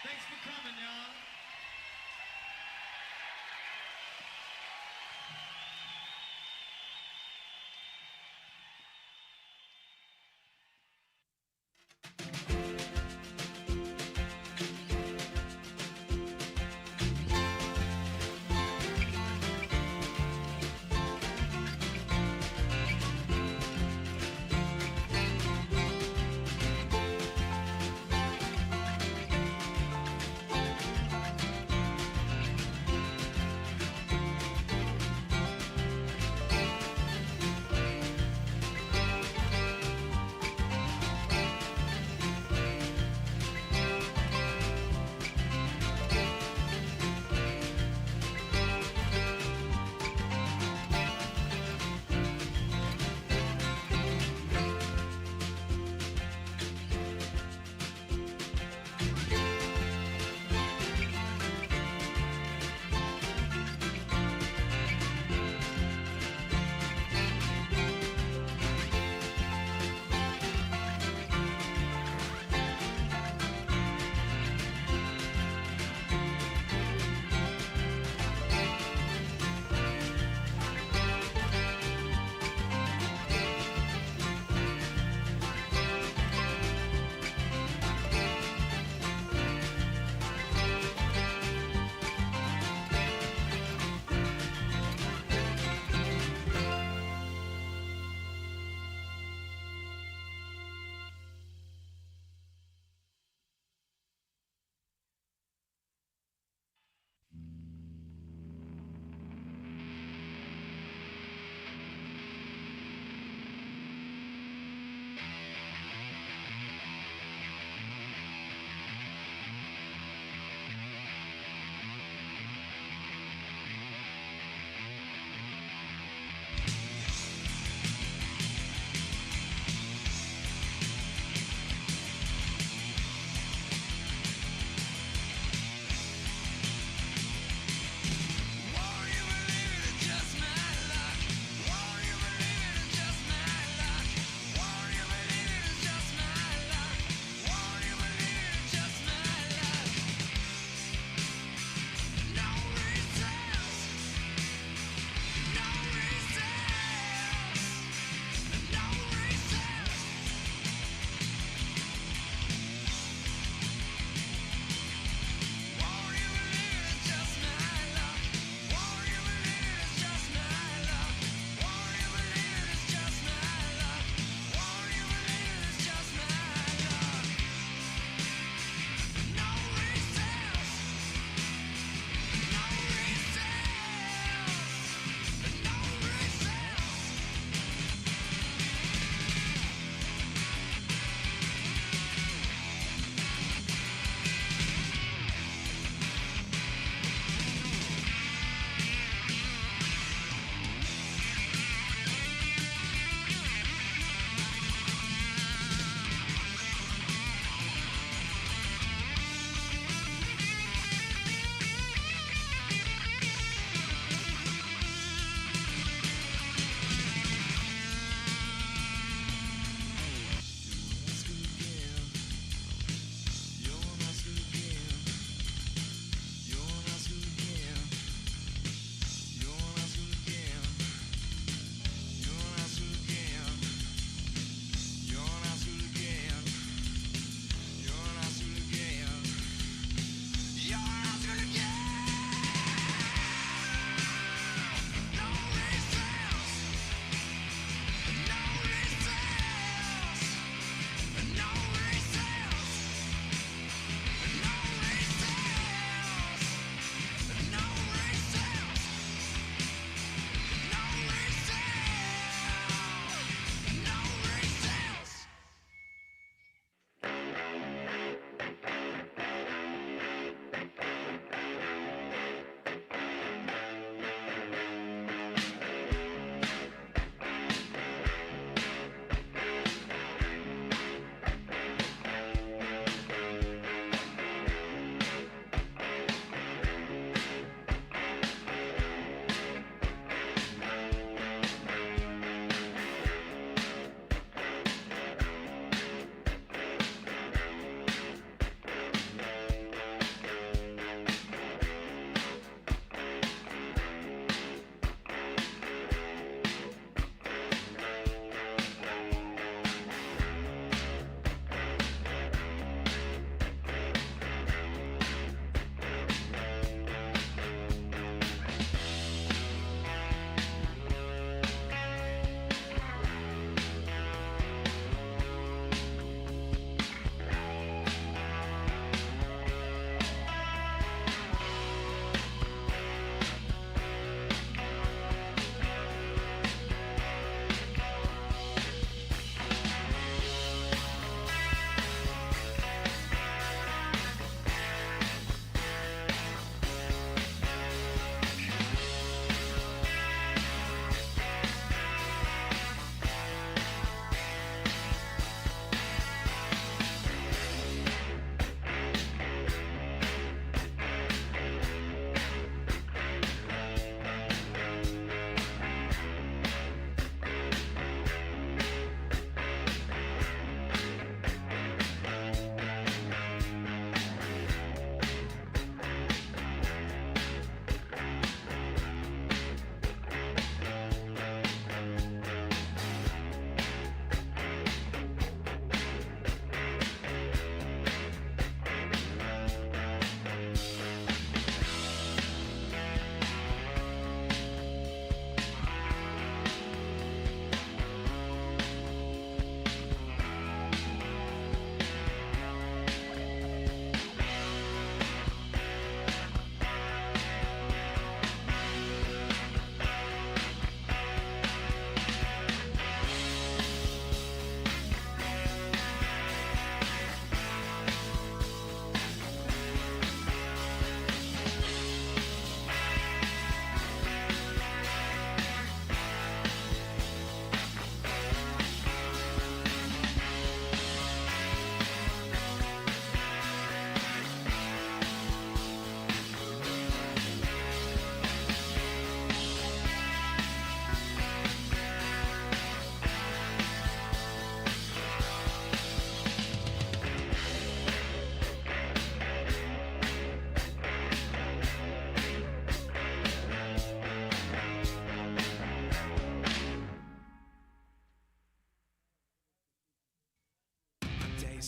Thanks for coming, y'all.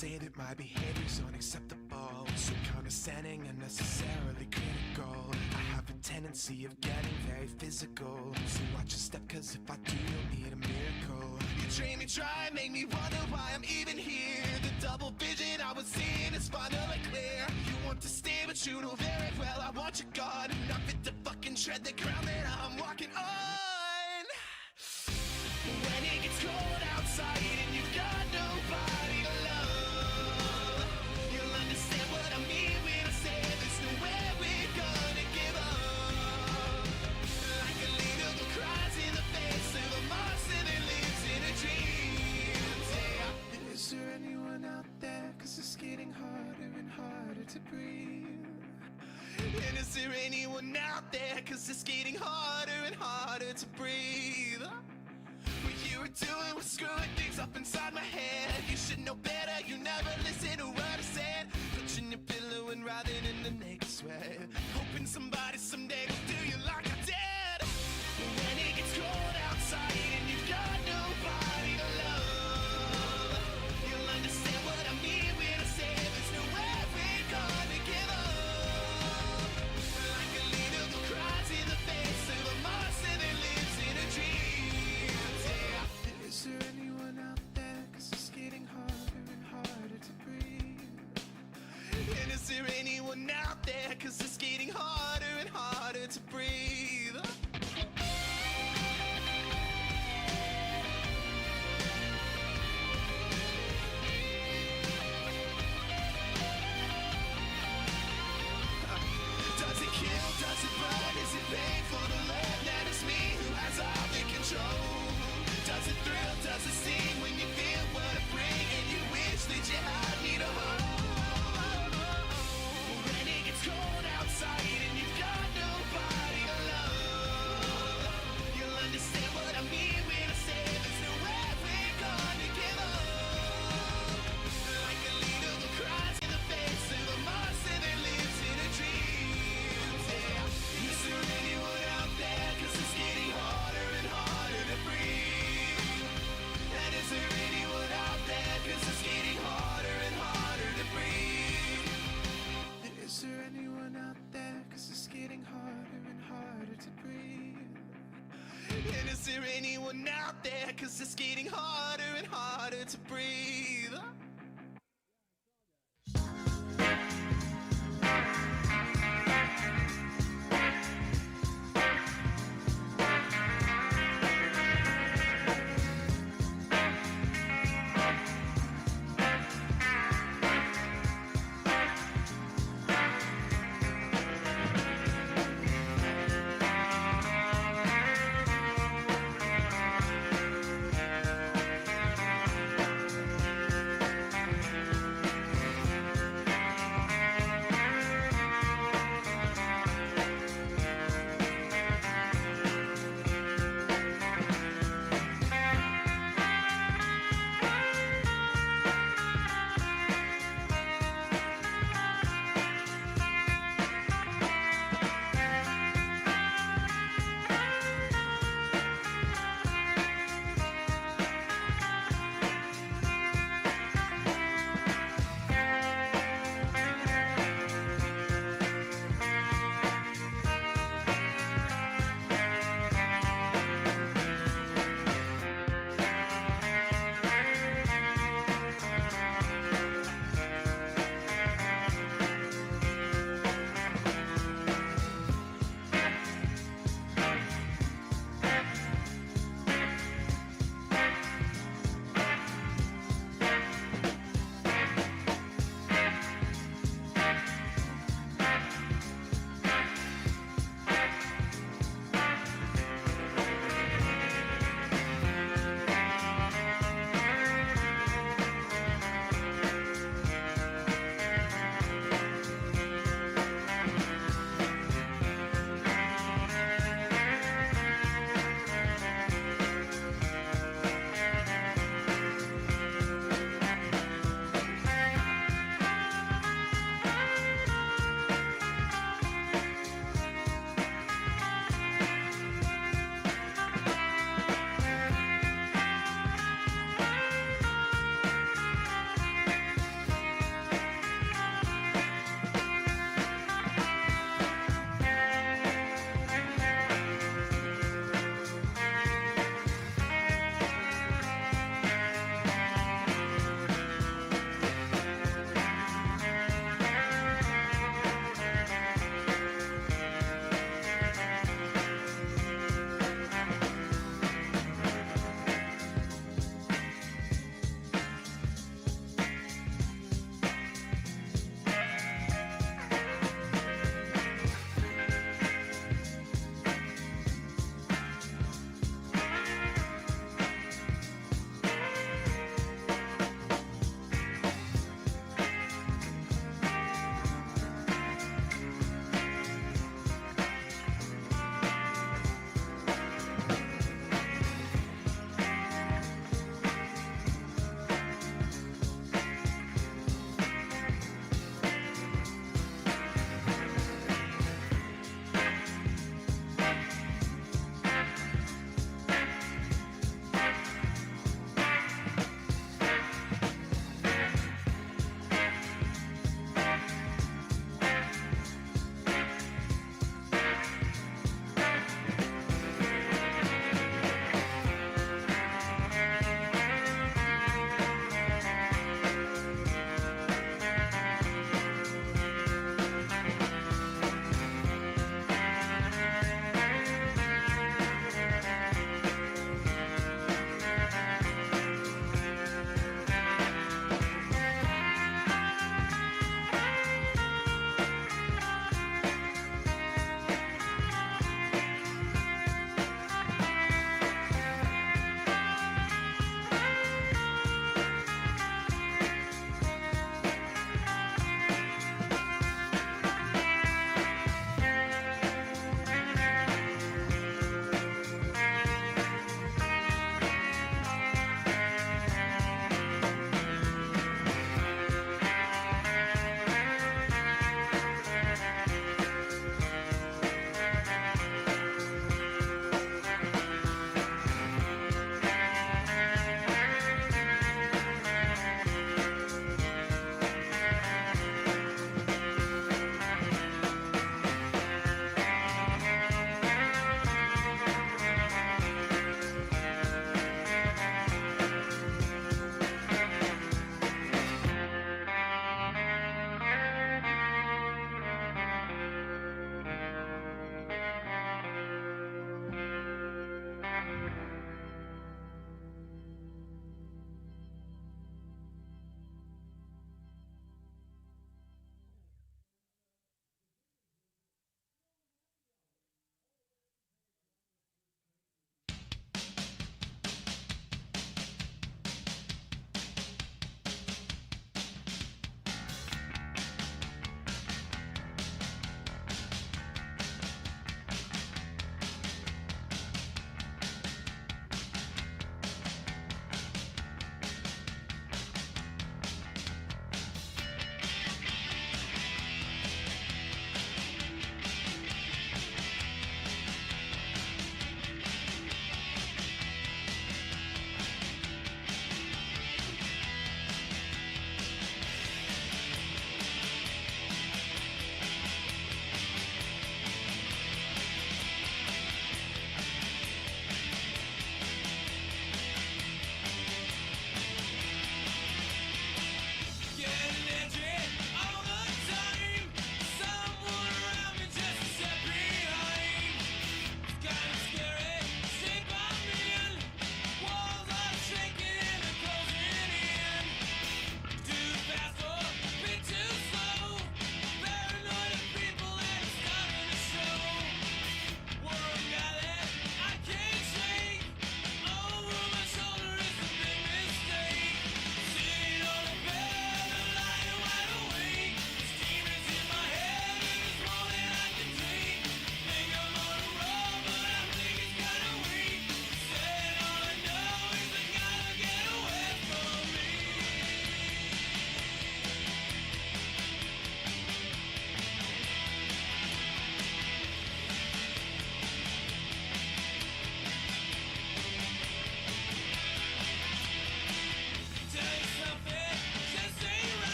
say that my behavior's unacceptable, so condescending and necessarily critical. I have a tendency of getting very physical, so watch your step, cause if I do, you'll need a miracle. You train me, try, make me wonder why I'm even here. The double vision I was seeing is finally clear. You want to stay, but you know very well I want you gone. Not fit to fucking tread the ground that I'm walking on. When it gets cold outside and you've got nobody to love, you'll understand what I mean when I say there's nowhere we're gonna give up. Like a leader who cries in the face of a monster that lives in a dream. Yeah. Is there anyone out there? Cause it's getting harder and harder to breathe. And is there anyone out there? Cause it's getting harder and harder to breathe. What you were doing was screwing things up inside my head. You should know better, you never listen to what I said. Touching your pillow and writhing in the naked sweat, hoping somebody someday will do you like I did. When it gets cold outside and you've got nobody to love, you'll understand what I mean when I say there's nowhere we're gonna give up. Like a leader who cries in the face of a monster that lives in a dream. Yeah. Is there anyone out there? Cause it's getting harder and harder to breathe. And is there anyone out there? Cause it's getting harder and harder to breathe. Does it kill? Does it burn? Is it painful to learn that it's me who has all the control? Does it thrill? Does it sting when you feel what I bring and you wish that you had me to hold? When it gets cold outside and you've got nobody to love, you'll understand what I mean when I say there's nowhere we're gonna give up. Like a leader who cries in the face of a monster that lives in a dream. Yeah. Is there anyone out there? Cause it's getting harder and harder to breathe. And is there anyone out there? Cause it's getting harder and harder to breathe. And is there anyone out there? Cause it's getting harder and harder to breathe. And is there anyone out there? Cause it's getting harder and harder to breathe.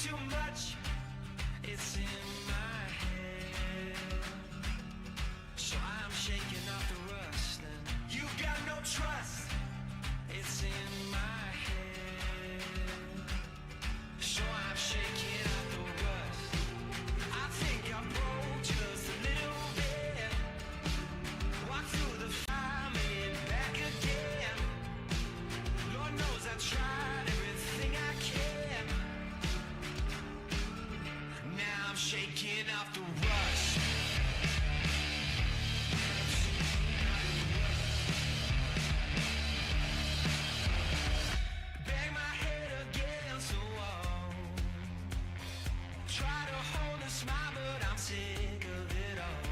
too much, it's in my head. So I'm shaking off the rust, and you got no trust, it's in my head. So I'm shaking off the rust. I think I broke just a little bit. Walk through the fire, made it back again. Lord knows I tried everything I can. Now I'm shaking off the rust. Bang my head against the wall. Try to hold a smile, but I'm sick of it all.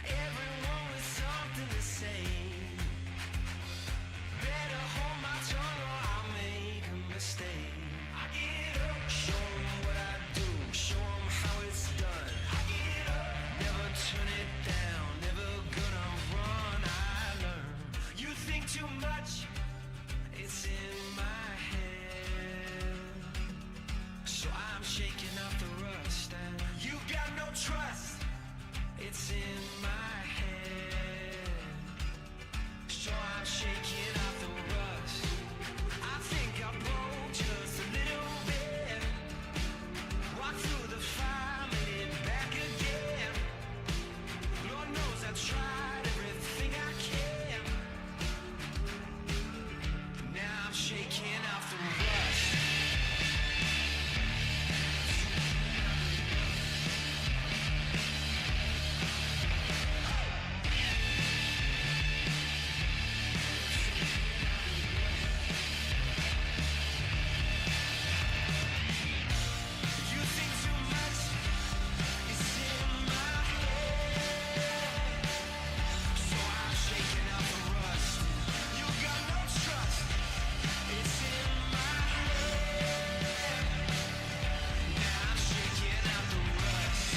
Everyone with something to say. Better hold my tongue or I'll make a mistake. I get up, show 'em what I do, show 'em how it's done. I get up, never turn it down, never gonna run, I learn. You think too much, it's in my head. So I'm shaking off the rust, and you got no trust, it's in my head. So I'm shaking off the rust. I think I broke just a little bit. Walk through the fire, made it back again. Lord knows I tried everything I can. Now I'm shaking off the rust. You think too much, it's in my head. So I'm shaking off the rust. You got no trust, it's in my head. Now I'm shaking off the rust.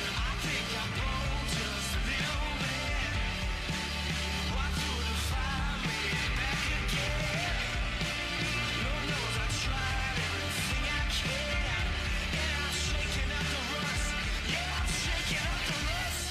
I think I broke just a little bit. Walk through the fire, made it back again. Lord knows I tried everything I can. And I'm shaking off the rust. Yeah, I'm shaking off the rust.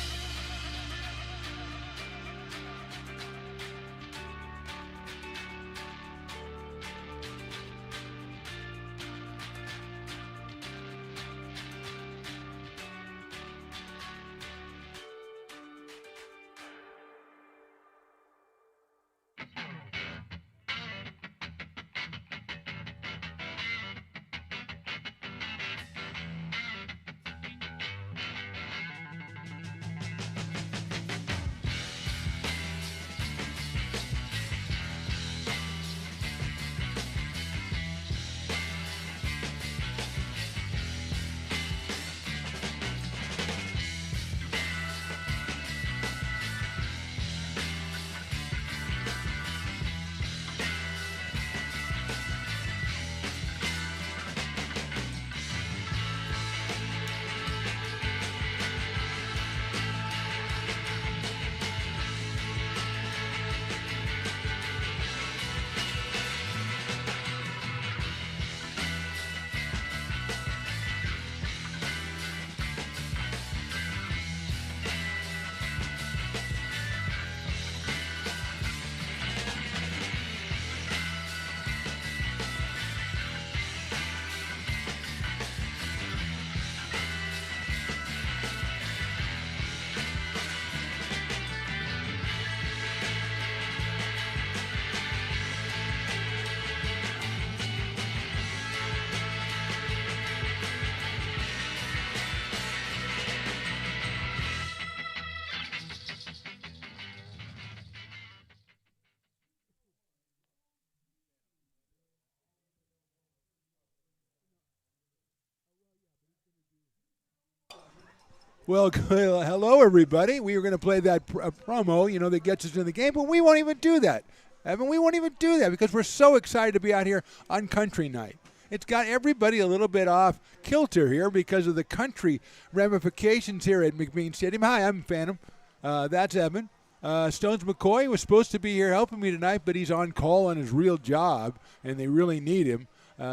Well, hello, everybody. We were going to play that promo, that gets us in the game, but we won't even do that. Evan, we won't even do that because we're so excited to be out here on Country Night. It's got everybody a little bit off kilter here because of the country ramifications here at McBean Stadium. Hi, I'm Phantom. That's Evan. Stones McCoy was supposed to be here helping me tonight, but he's on call on his real job, and they really need him.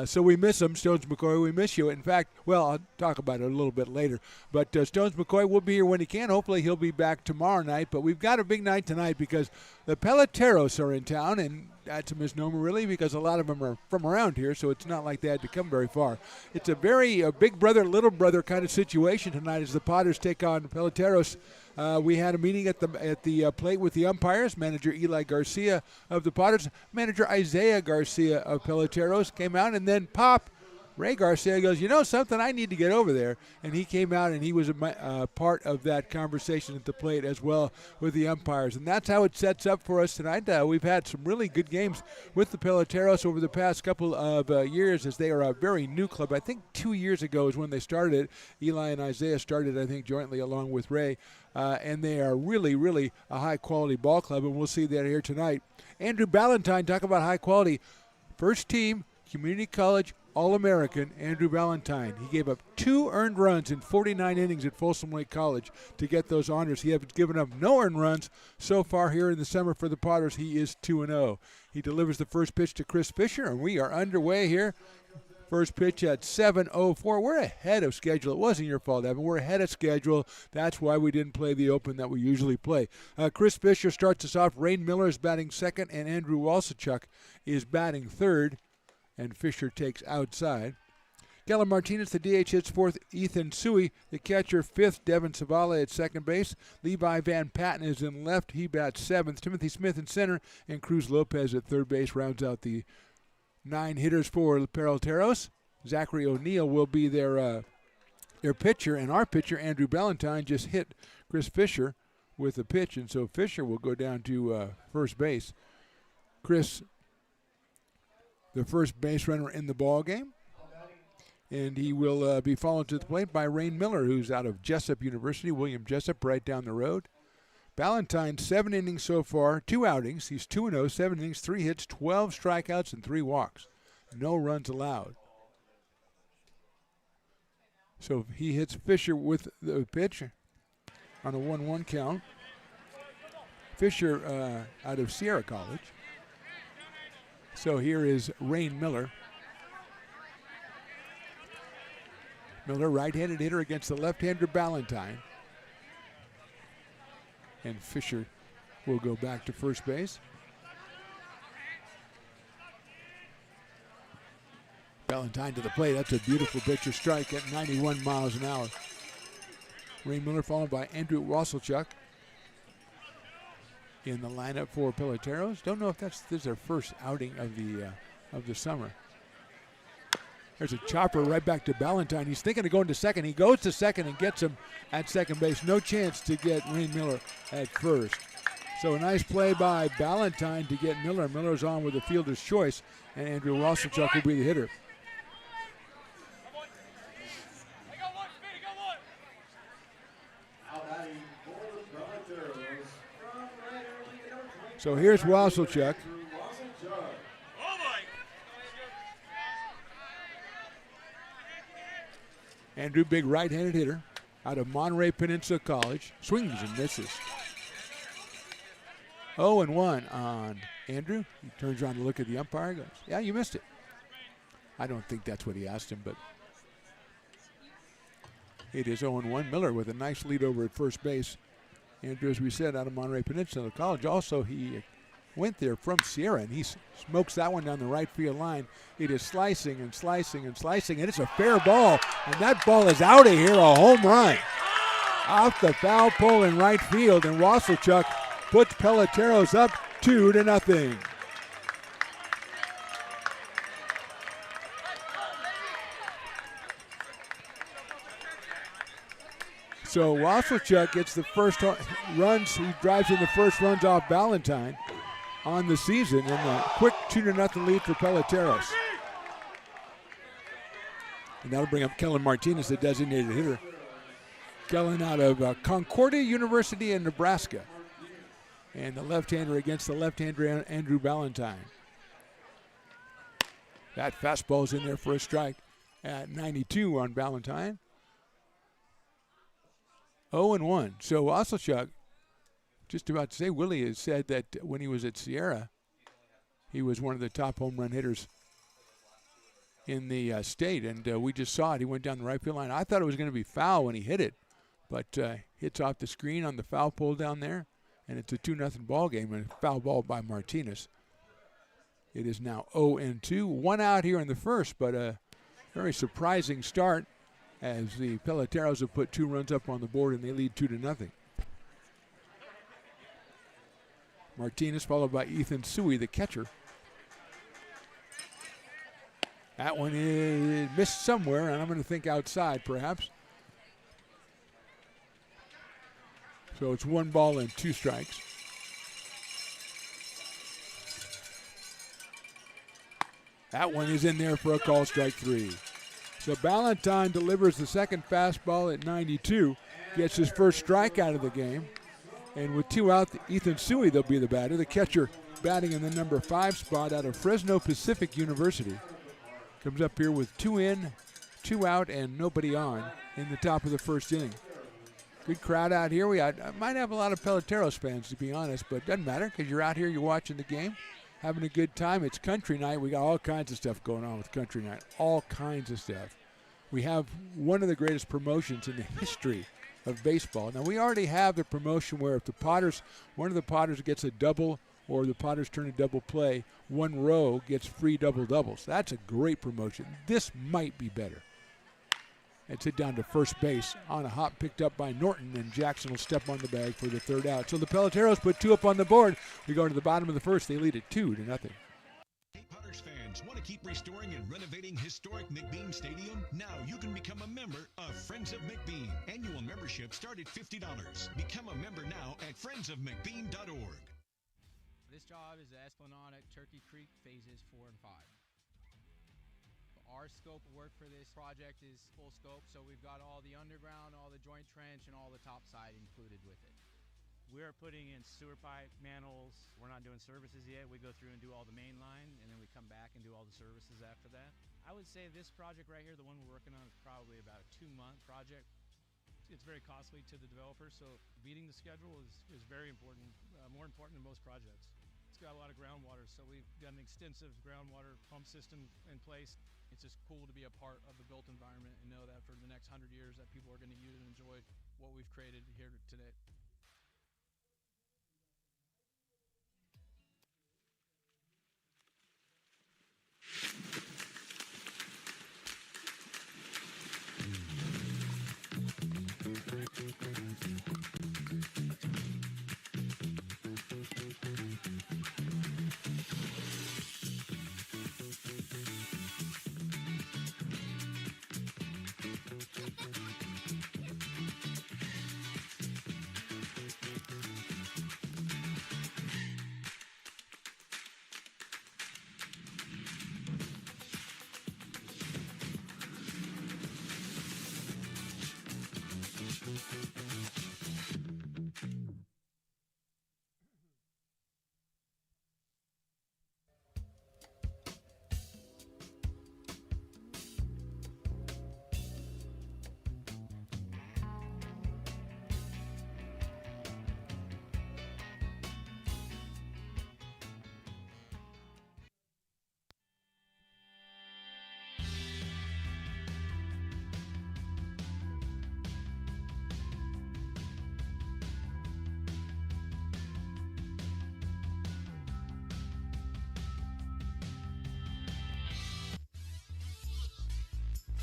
So we miss him, Stones McCoy. We miss you. In fact, well, I'll talk about it a little bit later. But Stones McCoy will be here when he can. Hopefully he'll be back tomorrow night. But we've got a big night tonight because the Peloteros are in town, and that's a misnomer really because a lot of them are from around here, so it's not like they had to come very far. It's a very big brother, little brother kind of situation tonight as the Potters take on the Peloteros. We had a meeting at the plate with the umpires. Manager Eli Garcia of the Potters, manager Isaiah Garcia of Peloteros came out, and then Ray Garcia goes, you know something, I need to get over there. And he came out, and he was a part of that conversation at the plate as well with the umpires. And that's how it sets up for us tonight. We've had some really good games with the Peloteros over the past couple of years as they are a very new club. I think 2 years ago is when they started. Eli and Isaiah started, I think, jointly along with Ray. And they are really, really a high-quality ball club, and we'll see that here tonight. Andrew Ballantyne, talk about high quality. First team, community college, All-American, Andrew Ballantyne. He gave up 2 earned runs in 49 innings at Folsom Lake College to get those honors. He has given up no earned runs so far here in the summer for the Potters. He is 2-0. He delivers the first pitch to Chris Fisher, and we are underway here. First pitch at 7:04. We're ahead of schedule. It wasn't your fault, Evan. We're ahead of schedule. That's why we didn't play the open that we usually play. Chris Fisher starts us off. Rain Miller is batting second, and Andrew Walsichuk is batting third. And Fisher takes outside. Kellen Martinez, the DH, hits fourth. Ethan Suey, the catcher, fifth. Devin Savala at second base. Levi Van Patten is in left. He bats seventh. Timothy Smith in center. And Cruz Lopez at third base rounds out the 9 hitters for the Peloteros. Zachary O'Neill will be their pitcher. And our pitcher, Andrew Ballantyne, just hit Chris Fisher with a pitch. And so Fisher will go down to first base. Chris, the first base runner in the ball game, and he will be followed to the plate by Rain Miller, who's out of Jessup University, William Jessup, right down the road. Ballantyne, 7 innings so far, 2 outings. He's 2-0, 7 innings, 3 hits, 12 strikeouts, and 3 walks. No runs allowed. So he hits Fisher with the pitch on a 1-1 count. Fisher out of Sierra College. So here is Rain Miller. Miller, right-handed hitter against the left-hander Ballantyne. And Fisher will go back to first base. Ballantyne to the plate. That's a beautiful pitcher strike at 91 miles an hour. Rain Miller followed by Andrew Wasilchuk in the lineup for Peloteros. Don't know if this is their first outing of the summer. There's a chopper right back to Ballantyne. He's thinking of going to second. He goes to second and gets him at second base. No chance to get Rain Miller at first. So a nice play by Ballantyne to get Miller. Miller's on with a fielder's choice, and Andrew Wasilchuk will be the hitter. So here's Wasilchuk. Andrew, big right-handed hitter out of Monterey Peninsula College. Swings and misses. 0-1 on Andrew. He turns around to look at the umpire and goes, yeah, you missed it. I don't think that's what he asked him, but it is 0-1. Miller with a nice lead over at first base. Andrew, as we said, out of Monterey Peninsula College. Also, he went there from Sierra, and he smokes that one down the right field line. It is slicing and slicing and slicing, and it's a fair ball. And that ball is out of here, a home run. Off the foul pole in right field, and Wasilchuk puts Peloteros up 2-0. So Wasilchuk gets the first runs. He drives in the first runs off Ballantyne on the season, and a quick 2-0 lead for Peloteros. And that'll bring up Kellen Martinez, the designated hitter. Kellen out of Concordia University in Nebraska. And the left-hander against the left-hander, Andrew Ballantyne. That fastball's in there for a strike at 92 on Ballantyne. 0-1. So Wasilchuk, just about to say, Willie has said that when he was at Sierra, he was one of the top home run hitters in the state, and we just saw it. He went down the right field line. I thought it was going to be foul when he hit it, but hits off the screen on the foul pole down there, and it's a 2-0 ball game, and a foul ball by Martinez. It is now 0-2. One out here in the first, but a very surprising start as the Peloteros have put 2 runs up on the board, and they lead 2-0. Martinez followed by Ethan Suey, the catcher. That one is missed somewhere, and I'm going to think outside perhaps. So it's 1 ball and 2 strikes. That one is in there for a call, strike 3. So Ballantyne delivers the second fastball at 92, gets his first strikeout of the game. And with 2 out, Ethan Suey, they'll be the batter. The catcher batting in the number 5 spot out of Fresno Pacific University. Comes up here with 2 in, 2 out, and nobody on in the top of the first inning. Good crowd out here. I might have a lot of Peloteros fans, to be honest, but it doesn't matter because you're out here, you're watching the game, having a good time. It's country night. We got all kinds of stuff going on with country night, all kinds of stuff. We have one of the greatest promotions in the history of baseball. Now, we already have the promotion where if one of the Potters gets a double or the Potters turn a double play, 1 row gets free double-doubles. That's a great promotion. This might be better. It's hit down to first base on a hop picked up by Norton, and Jackson will step on the bag for the 3rd out. So the Peloteros put 2 up on the board. We go to the bottom of the first. They lead it 2-0. Hey, Potters fans, want to keep restoring and renovating historic McBean Stadium? Now you can become a member of Friends of McBean. Annual membership start at $50. Become a member now at friendsofmcbean.org. This job is the Esplanade at Turkey Creek phases 4 and 5. Our scope of work for this project is full scope, so we've got all the underground, all the joint trench, and all the top side included with it. We're putting in sewer pipe, manholes. We're not doing services yet. We go through and do all the main line, and then we come back and do all the services after that. I would say this project right here, the one we're working on, is probably about a 2-month project. It's very costly to the developer, so beating the schedule is very important, more important than most projects. It's got a lot of groundwater, so we've got an extensive groundwater pump system in place. It's just cool to be a part of the built environment and know that for the next 100 years that people are going to use and enjoy what we've created here today.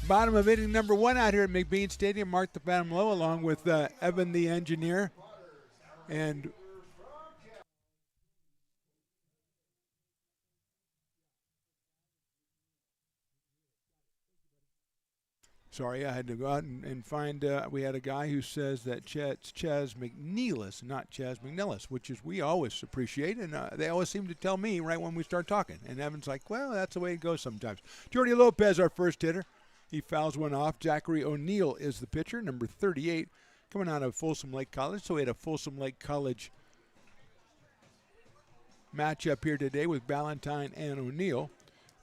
Bottom of inning number 1 out here at McBean Stadium. Mark the Phantom Low along with Evan the engineer. And sorry, I had to go out and find, we had a guy who says that it's Chaz McNeilis, not Chaz McNeilis, which is we always appreciate, and they always seem to tell me right when we start talking. And Evan's like, well, that's the way it goes sometimes. Jordy Lopez, our first hitter. He fouls one off. Zachary O'Neill is the pitcher, number 38, coming out of Folsom Lake College. So we had a Folsom Lake College matchup here today with Ballantyne and O'Neill.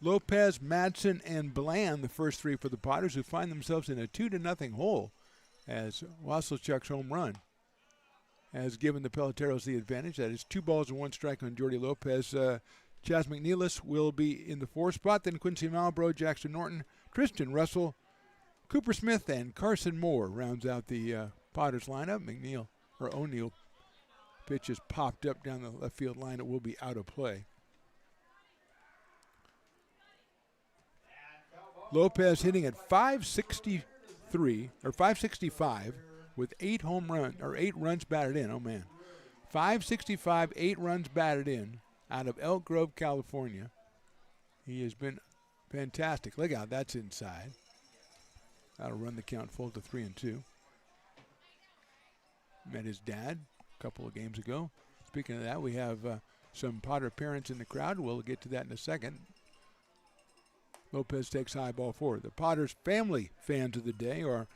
Lopez, Madsen, and Bland, the first 3 for the Potters, who find themselves in a 2-0 hole as Wasselchuk's home run has given the Peloteros the advantage. That is 2 balls and 1 strike on Jordy Lopez. Chaz McNeilis will be in the 4th spot. Then Quincy Malbrough, Jackson Norton, Tristan Russell, Cooper Smith, and Carson Moore rounds out the Potters lineup. O'Neill pitch is popped up down the left field line. It will be out of play. Lopez hitting at 563 or 565 with 8 runs batted in. Oh man, 565, 8 runs batted in out of Elk Grove, California. He has been fantastic. Look out, that's inside. That'll run the count full to 3-2. Met his dad a couple of games ago. Speaking of that, we have some Potter parents in the crowd. We'll get to that in a second. Lopez takes high ball forward. The Potters family fans of the day are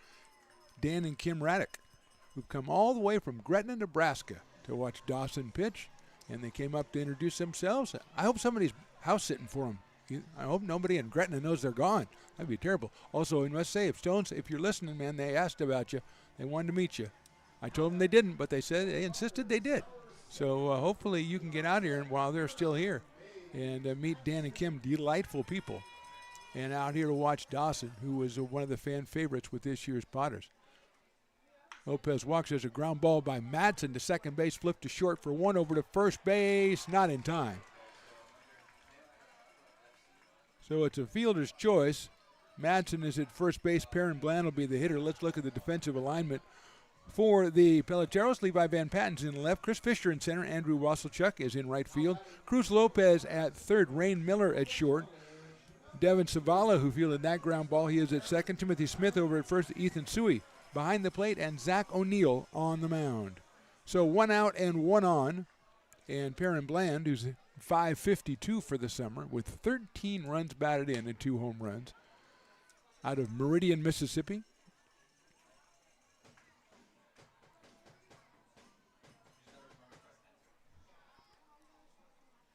Dan and Kim Raddick, who've come all the way from Gretna, Nebraska to watch Dawson pitch, and they came up to introduce themselves. I hope somebody's house sitting for them. I hope nobody in Gretna knows they're gone. That'd be terrible. Also, I must say, if Stones, if you're listening, man, they asked about you. They wanted to meet you. I told them they didn't, but they insisted they did. So hopefully you can get out here and while they're still here and meet Dan and Kim, delightful people. And out here to watch Dawson, who was one of the fan favorites with this year's Potters. Lopez walks. There's a ground ball by Madsen to second base, flipped to short for 1 over to first base, not in time. So it's a fielder's choice. Madsen is at first base. Perrin Bland will be the hitter. Let's look at the defensive alignment for the Peloteros. Levi Van Patten's in left. Chris Fisher in center. Andrew Wasselchuk is in right field. Cruz Lopez at third. Rain Miller at short. Devin Savala, who fielded that ground ball, he is at second. Timothy Smith over at first. Ethan Suey behind the plate, and Zach O'Neill on the mound. So 1 out and 1 on. And Perrin Bland, who's 552 for the summer, with 13 runs batted in and 2 home runs, out of Meridian, Mississippi.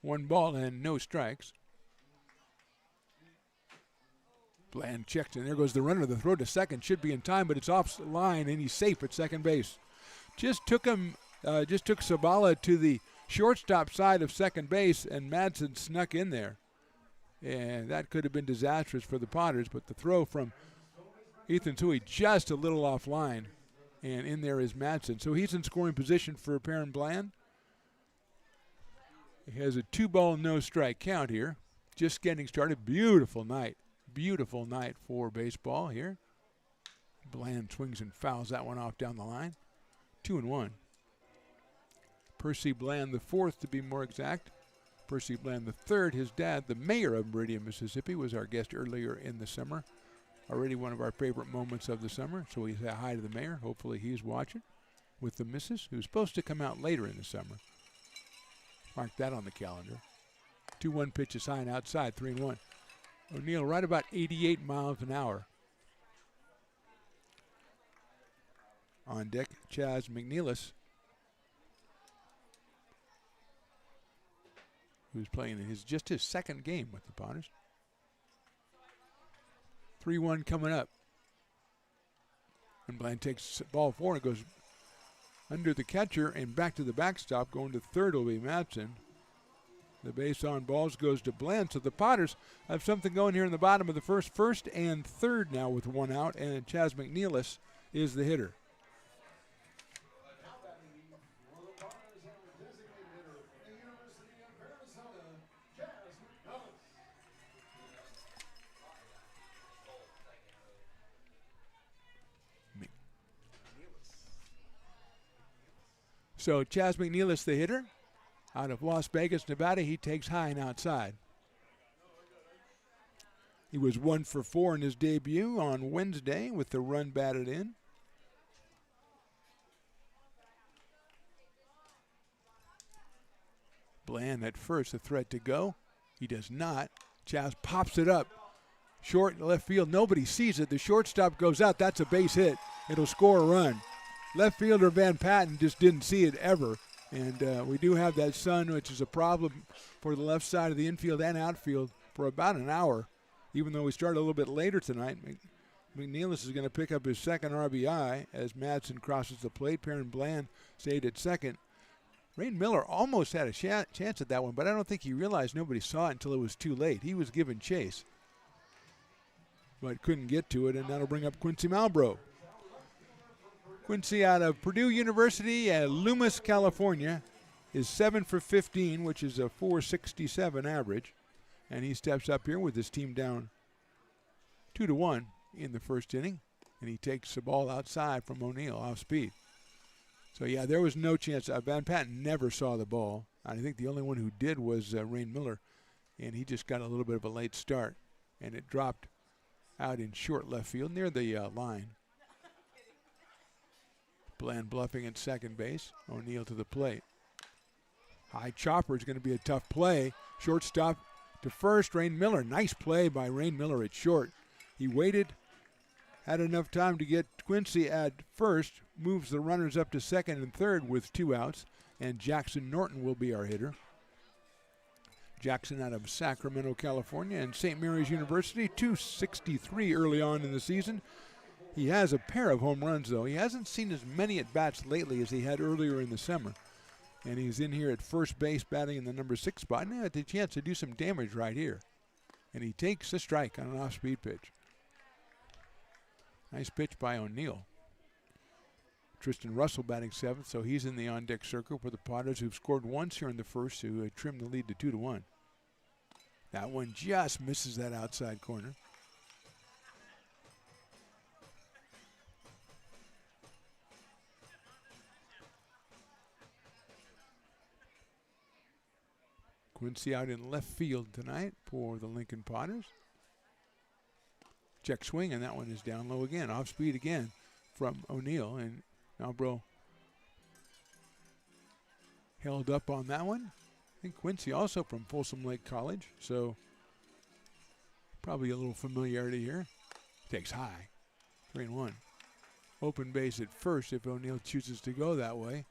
One ball and no strikes. Bland checked, and there goes the runner. The throw to second should be in time, but it's off line, and he's safe at second base. Just took Sabala to the shortstop side of second base, and Madsen snuck in there. And that could have been disastrous for the Potters, but the throw from Ethan Tui just a little offline, and in there is Madsen. So he's in scoring position for Perrin Bland. He has a 2-ball, no strike count here. Just getting started. Beautiful night. Beautiful night for baseball here. Bland swings and fouls that one off down the line. 2-1. Percy Bland the 4th, to be more exact. Percy Bland the 3rd, his dad, the mayor of Meridian, Mississippi, was our guest earlier in the summer. Already one of our favorite moments of the summer, so we say hi to the mayor. Hopefully he's watching with the missus, who's supposed to come out later in the summer. Mark that on the calendar. 2-1 pitch is high and outside, 3-1. O'Neill right about 88 miles an hour. On deck, Chaz McNeilis, who's playing just his second game with the Potters. 3-1 coming up. And Bland takes ball 4 and goes under the catcher and back to the backstop. Going to third will be Madsen. The base on balls goes to Bland. So the Potters have something going here in the bottom of the first and third now with 1 out, and Chaz McNeilis is the hitter. So Chaz McNeilis, the hitter, out of Las Vegas, Nevada. He takes high and outside. He was 1 for 4 in his debut on Wednesday with the run batted in. Bland at first, a threat to go. He does not. Chaz pops it up. Short left field. Nobody sees it. The shortstop goes out. That's a base hit. It'll score a run. Left fielder Van Patten just didn't see it ever. And we do have that sun, which is a problem for the left side of the infield and outfield for about an hour. Even though we started a little bit later tonight, McNeilis is going to pick up his second RBI as Madsen crosses the plate. Perrin Bland stayed at second. Rain Miller almost had a chance at that one, but I don't think he realized nobody saw it until it was too late. He was giving chase, but couldn't get to it, and that'll bring up Quincy Malbrough. Quincy out of Purdue University at Loomis, California, is 7 for 15, which is a 467 average, and he steps up here with his team down 2-1 in the first inning, and he takes the ball outside from O'Neill off speed. So, yeah, there was no chance. Van Patten never saw the ball. I think the only one who did was Rain Miller, and he just got a little bit of a late start, and it dropped out in short left field near the line. Bland bluffing at second base. O'Neill to the plate. High chopper is going to be a tough play. Shortstop to first, Rain Miller. Nice play by Rain Miller at short. He waited, had enough time to get Quincy at first, moves the runners up to second and third with 2 outs, and Jackson Norton will be our hitter. Jackson out of Sacramento, California, and St. Mary's University, 263 early on in the season. He has a pair of home runs, though. He hasn't seen as many at-bats lately as he had earlier in the summer. And he's in here at first base batting in the number 6 spot, and he had the chance to do some damage right here. And he takes a strike on an off-speed pitch. Nice pitch by O'Neill. Tristan Russell batting 7th, so he's in the on-deck circle for the Potters, who've scored once here in the first to trim the lead to 2-1. That one just misses that outside corner. Quincy out in left field tonight for the Lincoln Potters. Check swing, and that one is down low again. Off speed again from O'Neill, and Malbrough held up on that one. I think Quincy also from Folsom Lake College, so probably a little familiarity here. Takes high, 3-1. Open base at first if O'Neill chooses to go that way.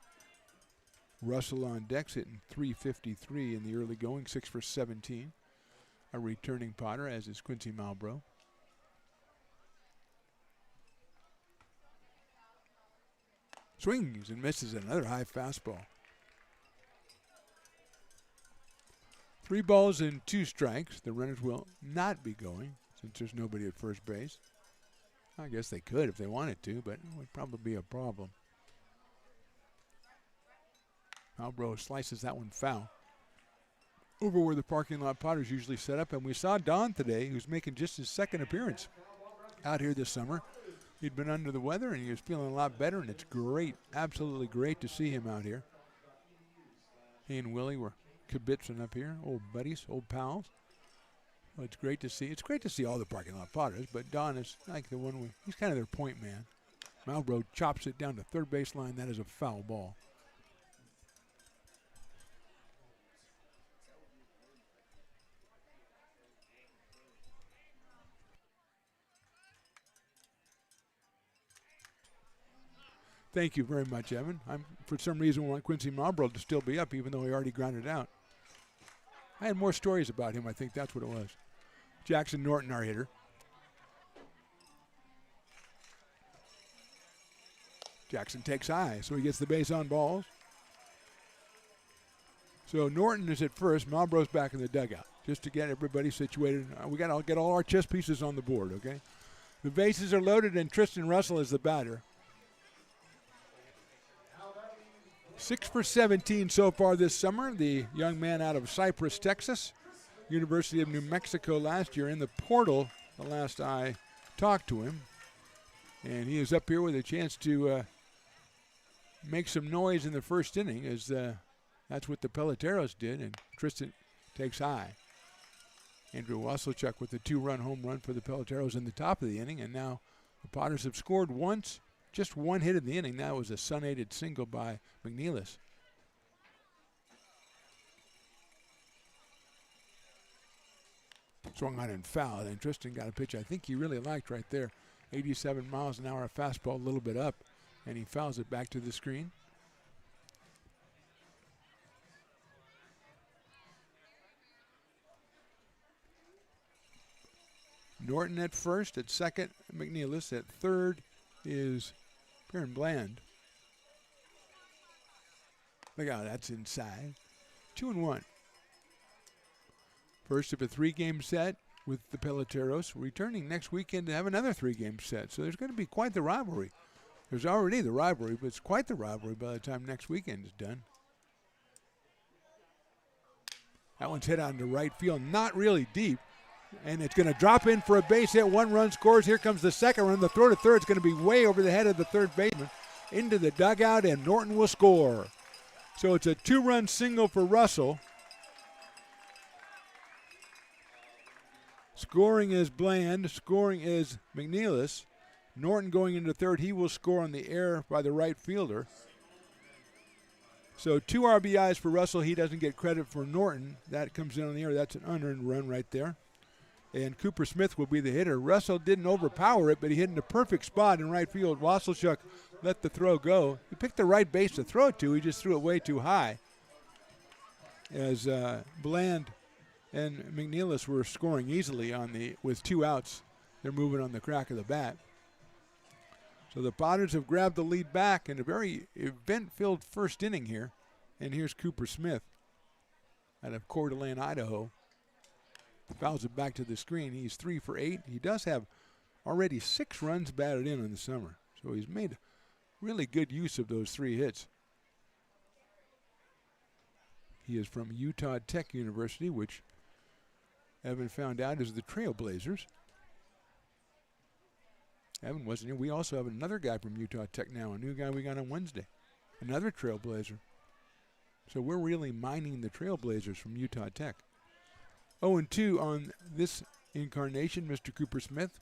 Russell on deck's hitting .353 in the early going, 6 for 17. A returning Potter, as is Quincy Malbrough. Swings and misses another high fastball. 3 balls and 2 strikes. The runners will not be going since there's nobody at first base. I guess they could if they wanted to, but it would probably be a problem. Malbrough slices that one foul. Over where the parking lot Potters usually set up, and we saw Don today, who's making just his second appearance out here this summer. He'd been under the weather, and he was feeling a lot better, and it's great, absolutely great to see him out here. He and Willie were kibitzing up here, old buddies, old pals. Well, it's great to see. It's great to see all the parking lot Potters, but Don is like the one, he's kind of their point man. Malbrough chops it down to third baseline. That is a foul ball. Thank you very much, Evan. For some reason, want Quincy Malbrough to still be up, even though he already grounded out. I had more stories about him. I think that's what it was. Jackson Norton, our hitter. Jackson takes high, so he gets the base on balls. So Norton is at first. Malbrough's back in the dugout, just to get everybody situated. We got to get all our chess pieces on the board, okay? The bases are loaded, and Tristan Russell is the batter. 6 for 17 so far this summer. The young man out of Cypress, Texas, University of New Mexico last year, in the portal the last I talked to him. And he is up here with a chance to make some noise in the first inning, as that's what the Peloteros did, and Tristan takes high. Andrew Wasselchuk with a 2-run home run for the Peloteros in the top of the inning, and now the Potters have scored once. Just 1 hit in the inning. That was a sun-aided single by McNeilis. Swung on and fouled, and Tristan got a pitch I think he really liked right there. 87 miles an hour fastball, a little bit up, and he fouls it back to the screen. Norton at first, at second, McNeilis. At third is Perrin Bland. Look out, that's inside. 2-1. First of a 3-game set with the Peloteros, returning next weekend to have another 3-game set. So there's going to be quite the rivalry. There's already the rivalry, but it's quite the rivalry by the time next weekend is done. That one's hit on the right field, not really deep. And it's going to drop in for a base hit. 1 run scores. Here comes the second run. The throw to third is going to be way over the head of the third baseman into the dugout, and Norton will score. So it's a 2-run single for Russell. Scoring is Bland. Scoring is McNeilis. Norton going into third. He will score on the air by the right fielder. So 2 RBIs for Russell. He doesn't get credit for Norton. That comes in on the air. That's an unearned run right there. And Cooper Smith will be the hitter. Russell didn't overpower it, but he hit in the perfect spot in right field. Wasselchuk let the throw go. He picked the right base to throw it to. He just threw it way too high. As Bland and McNeilis were scoring easily with 2 outs. They're moving on the crack of the bat. So the Potters have grabbed the lead back in a very event-filled first inning here. And here's Cooper Smith out of Coeur d'Alene, Idaho. Fouls it back to the screen. He's 3 for 8. He does have already 6 runs batted in the summer. So he's made really good use of those 3 hits. He is from Utah Tech University, which Evan found out is the Trailblazers. Evan wasn't here. We also have another guy from Utah Tech now, a new guy we got on Wednesday. Another Trailblazer. So we're really mining the Trailblazers from Utah Tech. 0-2 on this incarnation, Mr. Cooper Smith.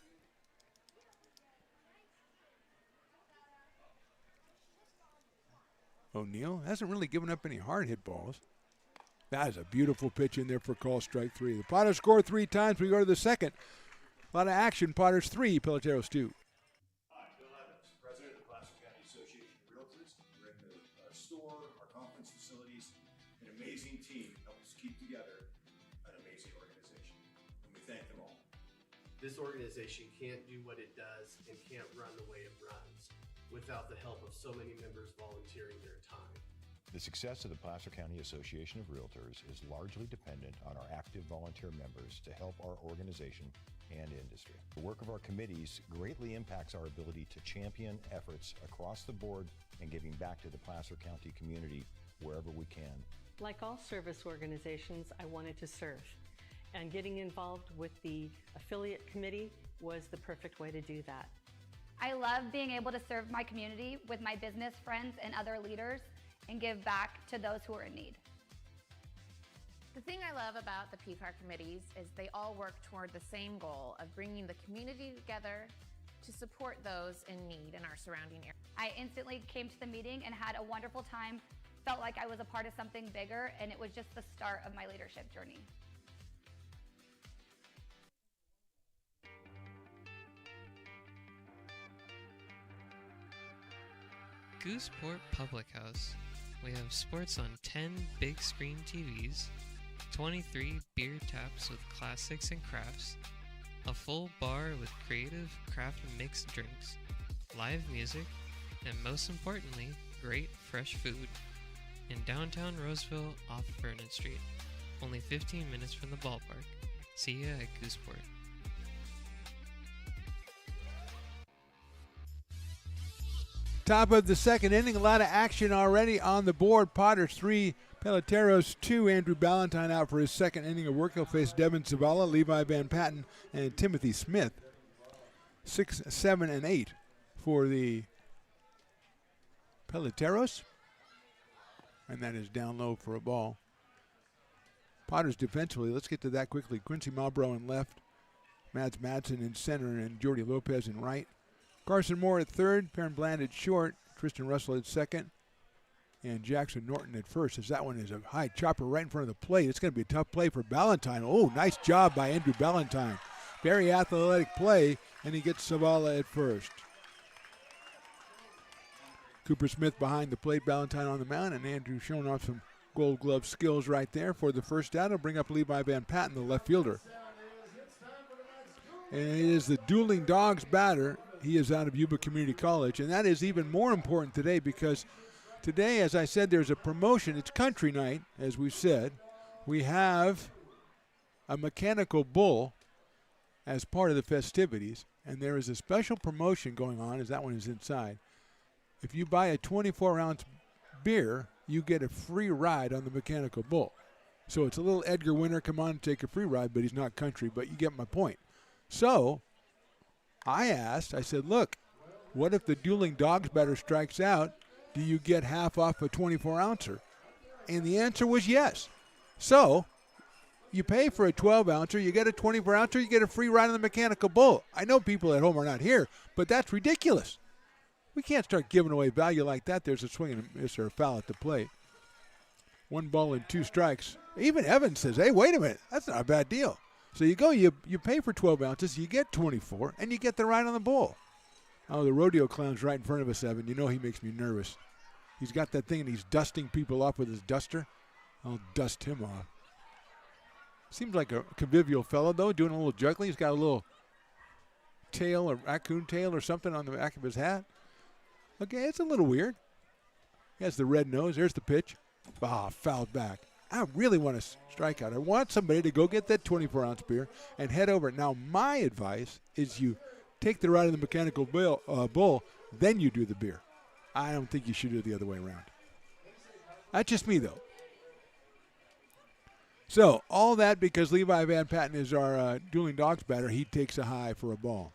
O'Neill hasn't really given up any hard hit balls. That is a beautiful pitch in there for call strike 3. The Potters score 3 times. We go to the second. A lot of action. Potters 3, Peloteros 2. Hi, Bill Evans, President of the Placer County Association of Realtors. We're in the store, our conference facilities, an amazing team help us keep together an amazing organization. And we thank them all. This organization can't do what it does and can't run the way it runs without the help of so many members volunteering their time. The success of the Placer County Association of Realtors is largely dependent on our active volunteer members to help our organization and industry. The work of our committees greatly impacts our ability to champion efforts across the board and giving back to the Placer County community wherever we can. Like all service organizations, I wanted to serve. And getting involved with the affiliate committee was the perfect way to do that. I love being able to serve my community with my business friends and other leaders and give back to those who are in need. The thing I love about the PFAR committees is they all work toward the same goal of bringing the community together to support those in need in our surrounding area. I instantly came to the meeting and had a wonderful time, felt like I was a part of something bigger, and it was just the start of my leadership journey. Gooseport Public House. We have sports on 10 big screen TVs, 23 beer taps with classics and crafts, a full bar with creative craft mixed drinks, live music, and most importantly, great fresh food. In downtown Roseville off Vernon Street, only 15 minutes from the ballpark. See ya at Gooseport. Top of the second inning, a lot of action already on the board. Potters 3, Peloteros 2. Andrew Ballantyne out for his second inning of work. He'll face Devin Zavala, Levi Van Patten, and Timothy Smith. 6, 7, and 8 for the Peloteros. And that is down low for a ball. Potters defensively, let's get to that quickly. Quincy Malbrough in left, Mads Madsen in center, and Jordy Lopez in right. Carson Moore at third, Perrin Bland at short, Tristan Russell at second, and Jackson Norton at first, as that one is a high chopper right in front of the plate. It's going to be a tough play for Ballantyne. Oh, nice job by Andrew Ballantyne. Very athletic play, and he gets Zavala at first. Cooper Smith behind the plate, Ballantyne on the mound, and Andrew showing off some Gold Glove skills right there for the first out. He'll bring up Levi Van Patten, the left fielder. And it is the Dueling Dogs batter. He is out of Yuba Community College, and that is even more important today because Today, as I said, there's a promotion. It's country night, as we've said. We have a mechanical bull as part of the festivities, and there is a special promotion going on, as that one is inside. If you buy a 24-ounce beer, you get a free ride on the mechanical bull. So it's a little Edgar Winter, come on and take a free ride, but he's not country, but you get my point. So I said, look, what if the dueling dogs batter strikes out? Do you get half off a 24-ouncer? And the answer was yes. So you pay for a 12-ouncer, you get a 24-ouncer, you get a free ride on the mechanical bull. I know people at home are not here, but that's ridiculous. We can't start giving away value like that. There's a swing and a miss or a foul at the plate. 1 ball and 2 strikes. Even Evans says, hey, wait a minute, that's not a bad deal. So you go, you pay for 12 ounces, you get 24, and you get the ride on the bull. Oh, the rodeo clown's right in front of us, Evan. You know he makes me nervous. He's got that thing and he's dusting people off with his duster. I'll dust him off. Seems like a convivial fellow, though, doing a little juggling. He's got a little tail, or raccoon tail or something on the back of his hat. Okay, it's a little weird. He has the red nose. There's the pitch. Fouled back. I really want a strikeout. I want somebody to go get that 24-ounce beer and head over. Now, my advice is you take the ride of the mechanical bull, then you do the beer. I don't think you should do it the other way around. That's just me, though. So, all that because Levi Van Patten is our dueling dogs batter. He takes a high for a ball.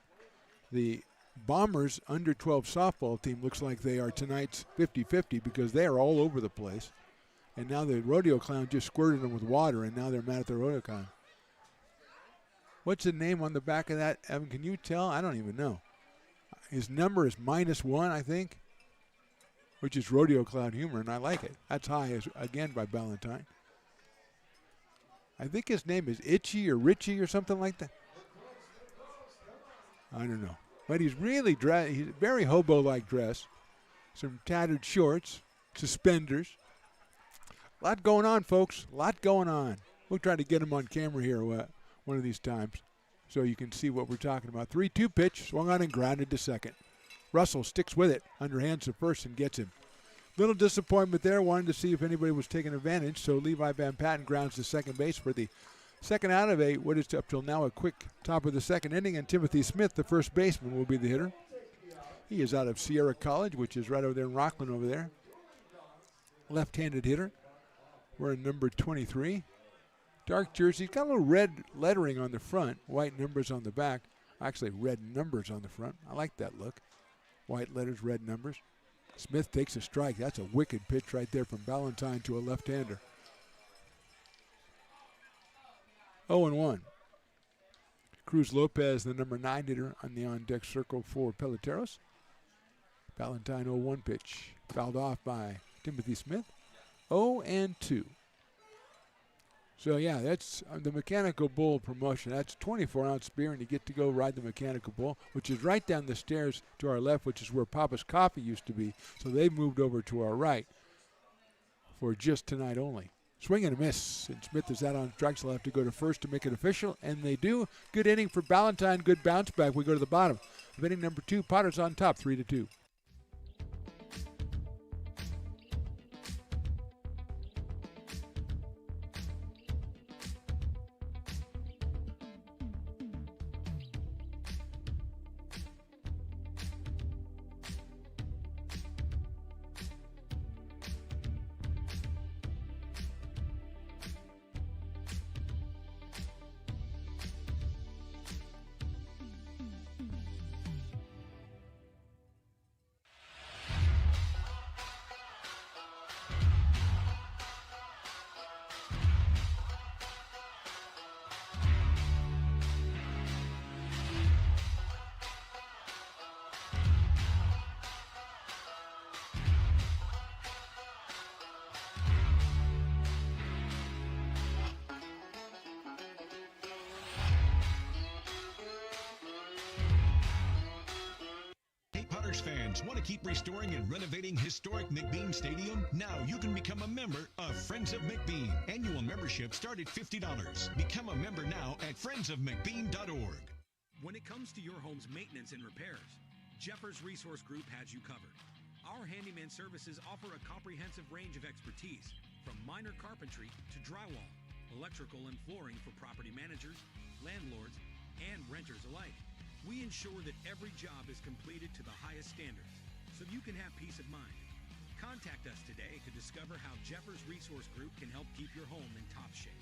The Bombers under 12 softball team looks like they are tonight's 50-50 because they are all over the place. And now the rodeo clown just squirted them with water, and now they're mad at the rodeo clown. What's the name on the back of that, Evan? Can you tell? I don't even know. His number is -1, I think, which is rodeo clown humor, and I like it. That's high, again, by Ballantyne. I think his name is Itchy or Richie or something like that. I don't know. But he's really dressed. He's very hobo-like dress. Some tattered shorts, suspenders. A lot going on, folks. A lot going on. We'll try to get him on camera here one of these times so you can see what we're talking about. 3-2 pitch, swung on and grounded to second. Russell sticks with it, underhands to first and gets him. Little disappointment there. Wanted to see if anybody was taking advantage, so Levi Van Patten grounds to second base for the second out of what is up till now a quick top of the second inning, and Timothy Smith, the first baseman, will be the hitter. He is out of Sierra College, which is right over there in Rockland over there. Left-handed hitter. Wearing number 23. Dark jersey. Got a little red lettering on the front, white numbers on the back. Actually, red numbers on the front. I like that look. White letters, red numbers. Smith takes a strike. That's a wicked pitch right there from Ballantyne to a left-hander. 0-1. Cruz Lopez, the number 9 hitter on the on-deck circle for Peloteros. Ballantyne 0-1 pitch. Fouled off by Timothy Smith. 0-2. So, yeah, that's the Mechanical Bull promotion. That's 24-ounce beer, and you get to go ride the Mechanical Bull, which is right down the stairs to our left, which is where Papa's Coffee used to be. So they moved over to our right for just tonight only. Swing and a miss, and Smith is out on strikes. They'll have to go to first to make it official, and they do. Good inning for Ballantyne, good bounce back. We go to the bottom of inning number 2. Potter's on top, 3-2. Fans want to keep restoring and renovating historic McBean Stadium? Now you can become a member of Friends of McBean. Annual membership start at $50. Become a member now at friendsofmcbean.org. When it comes to your home's maintenance and repairs, Jeffers Resource Group has you covered. Our handyman services offer a comprehensive range of expertise, from minor carpentry to drywall, electrical and flooring for property managers, landlords, and renters alike. We ensure that every job is completed to the highest standards, so you can have peace of mind. Contact us today to discover how Jeffers Resource Group can help keep your home in top shape.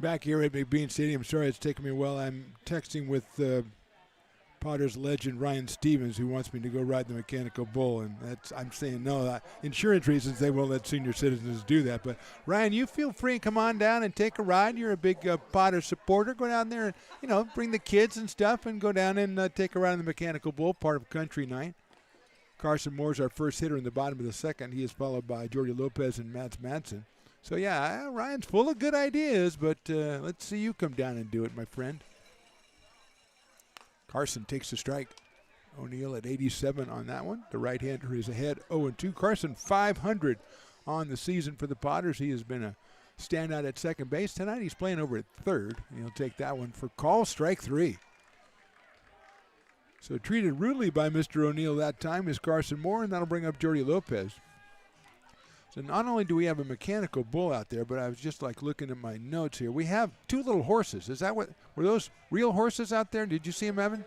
Back here at McBean Stadium. Sorry it's taken me a while. I'm texting with Potters legend Ryan Stevens, who wants me to go ride the mechanical bull, and I'm saying no. Insurance reasons, they won't let senior citizens do that. But Ryan, you feel free and come on down and take a ride. You're a big Potters supporter. Go down there and bring the kids and stuff, and go down and take a ride on the mechanical bull, part of country night. Carson Moore's our first hitter in the bottom of the second. He is followed by Jordy Lopez and Mats Madsen. So, yeah, Ryan's full of good ideas, but let's see you come down and do it, my friend. Carson takes the strike. O'Neill at 87 on that one. The right-hander is ahead 0-2. Carson 500 on the season for the Potters. He has been a standout at second base. Tonight he's playing over at third. He'll take that one for call, strike 3. So treated rudely by Mr. O'Neill that time is Carson Moore, and that'll bring up Jordy Lopez. So not only do we have a mechanical bull out there, but I was just looking at my notes here. We have 2 little horses. Is that were those real horses out there? Did you see them, Evan?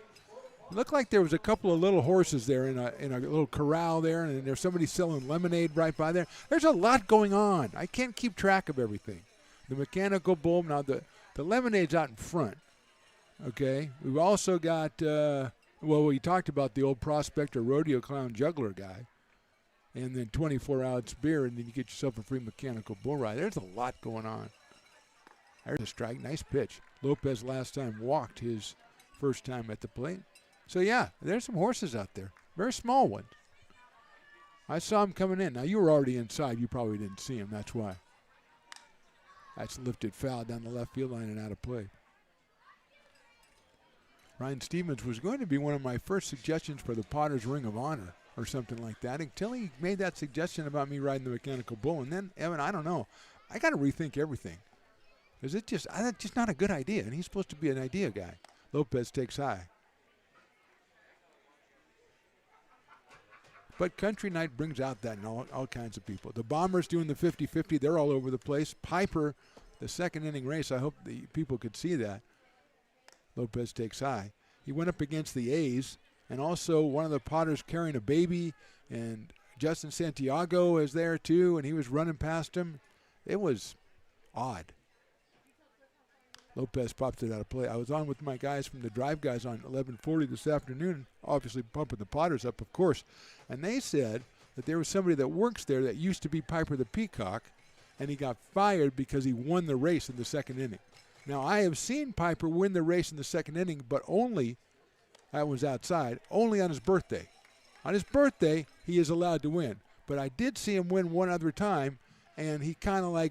It looked like there was a couple of little horses there in a little corral there, and there's somebody selling lemonade right by there. There's a lot going on. I can't keep track of everything. The mechanical bull, now the lemonade's out in front. Okay. We've also got, we talked about the old prospector rodeo clown juggler guy. And then 24-ounce beer, and then you get yourself a free mechanical bull ride. There's a lot going on. There's a strike. Nice pitch. Lopez last time walked his first time at the plate. So, yeah, there's some horses out there. Very small ones. I saw him coming in. Now, you were already inside. You probably didn't see him. That's why. That's lifted foul down the left field line and out of play. Ryan Stevens was going to be one of my first suggestions for the Potters Ring of Honor, or something like that, until he made that suggestion about me riding the mechanical bull. And then, Evan, I don't know. I got to rethink everything. Because that's just not a good idea, and he's supposed to be an idea guy. Lopez takes high. But country night brings out that in all kinds of people. The Bombers doing the 50-50. They're all over the place. Piper, the second inning race, I hope the people could see that. Lopez takes high. He went up against the A's. And also one of the Potters carrying a baby, and Justin Santiago is there too, and he was running past him. It was odd. Lopez pops it out of play. I was on with my guys from the Drive Guys on 1140 this afternoon, obviously pumping the Potters up, of course. And they said that there was somebody that works there that used to be Piper the Peacock, and he got fired because he won the race in the second inning. Now, I have seen Piper win the race in the second inning, but only – that was outside, only on his birthday. On his birthday, he is allowed to win. But I did see him win one other time, and he kind of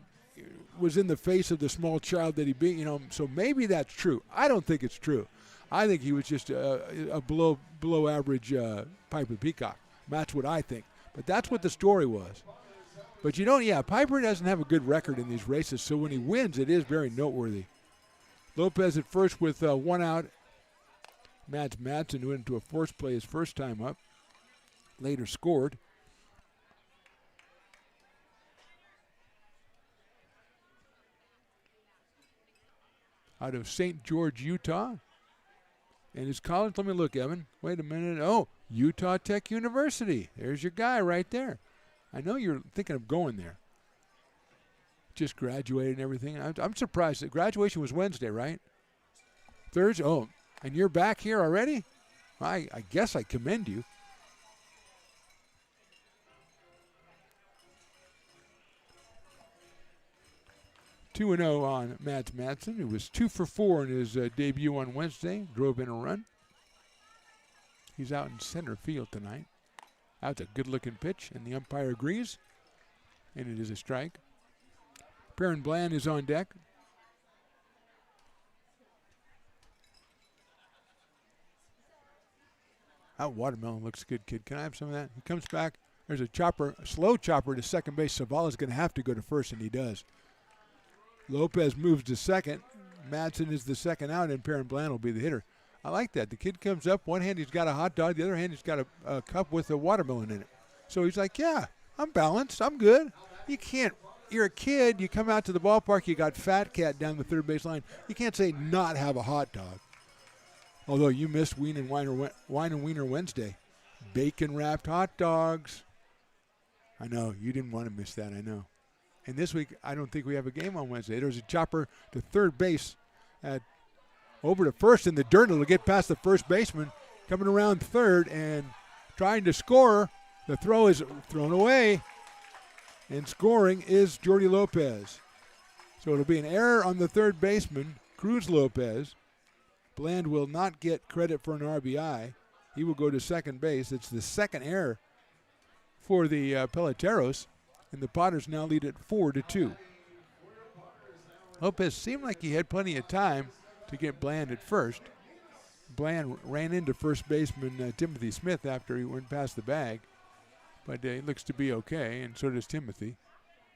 was in the face of the small child that he beat, so maybe that's true. I don't think it's true. I think he was just a below average Piper Peacock. That's what I think. But that's what the story was. But Piper doesn't have a good record in these races, so when he wins, it is very noteworthy. Lopez at first with 1 out. Mats Madsen went into a force play his first time up. Later scored. out of St. George, Utah. And his college, let me look, Evan. Wait a minute. Oh, Utah Tech University. There's your guy right there. I know you're thinking of going there. Just graduated and everything. I'm surprised that graduation was Wednesday, right? Thursday. Oh, and you're back here already? I guess I commend you. Two and 0 on Mads Madsen, who was 2 for 4 in his debut on Wednesday. Drove in a run. He's out in center field tonight. That's a good-looking pitch, and the umpire agrees, and it is a strike. Perrin Bland is on deck. That watermelon looks good, kid. Can I have some of that? He comes back. There's a chopper, a slow chopper to second base. Savala's going to have to go to first, and he does. Lopez moves to second. Madsen is the second out, and Perrin Bland will be the hitter. I like that. The kid comes up. One hand he's got a hot dog. The other hand he's got a cup with a watermelon in it. So he's like, yeah, I'm balanced. I'm good. You can't. You're a kid. You come out to the ballpark. You got Fat Cat down the third base line. You can't say not have a hot dog. Although you missed Wine and Wiener Wednesday. Bacon-wrapped hot dogs. I know. You didn't want to miss that. I know. And this week, I don't think we have a game on Wednesday. There's a chopper to third base over to first in the dirt. It'll get past the first baseman. Coming around third and trying to score. The throw is thrown away. And scoring is Jordy Lopez. So it'll be an error on the third baseman, Cruz Lopez. Bland will not get credit for an RBI. He will go to second base. It's the second error for the Peloteros. And the Potters now lead at 4-2. Lopez seemed like he had plenty of time to get Bland at first. Bland ran into first baseman Timothy Smith after he went past the bag. But he looks to be okay, and so does Timothy.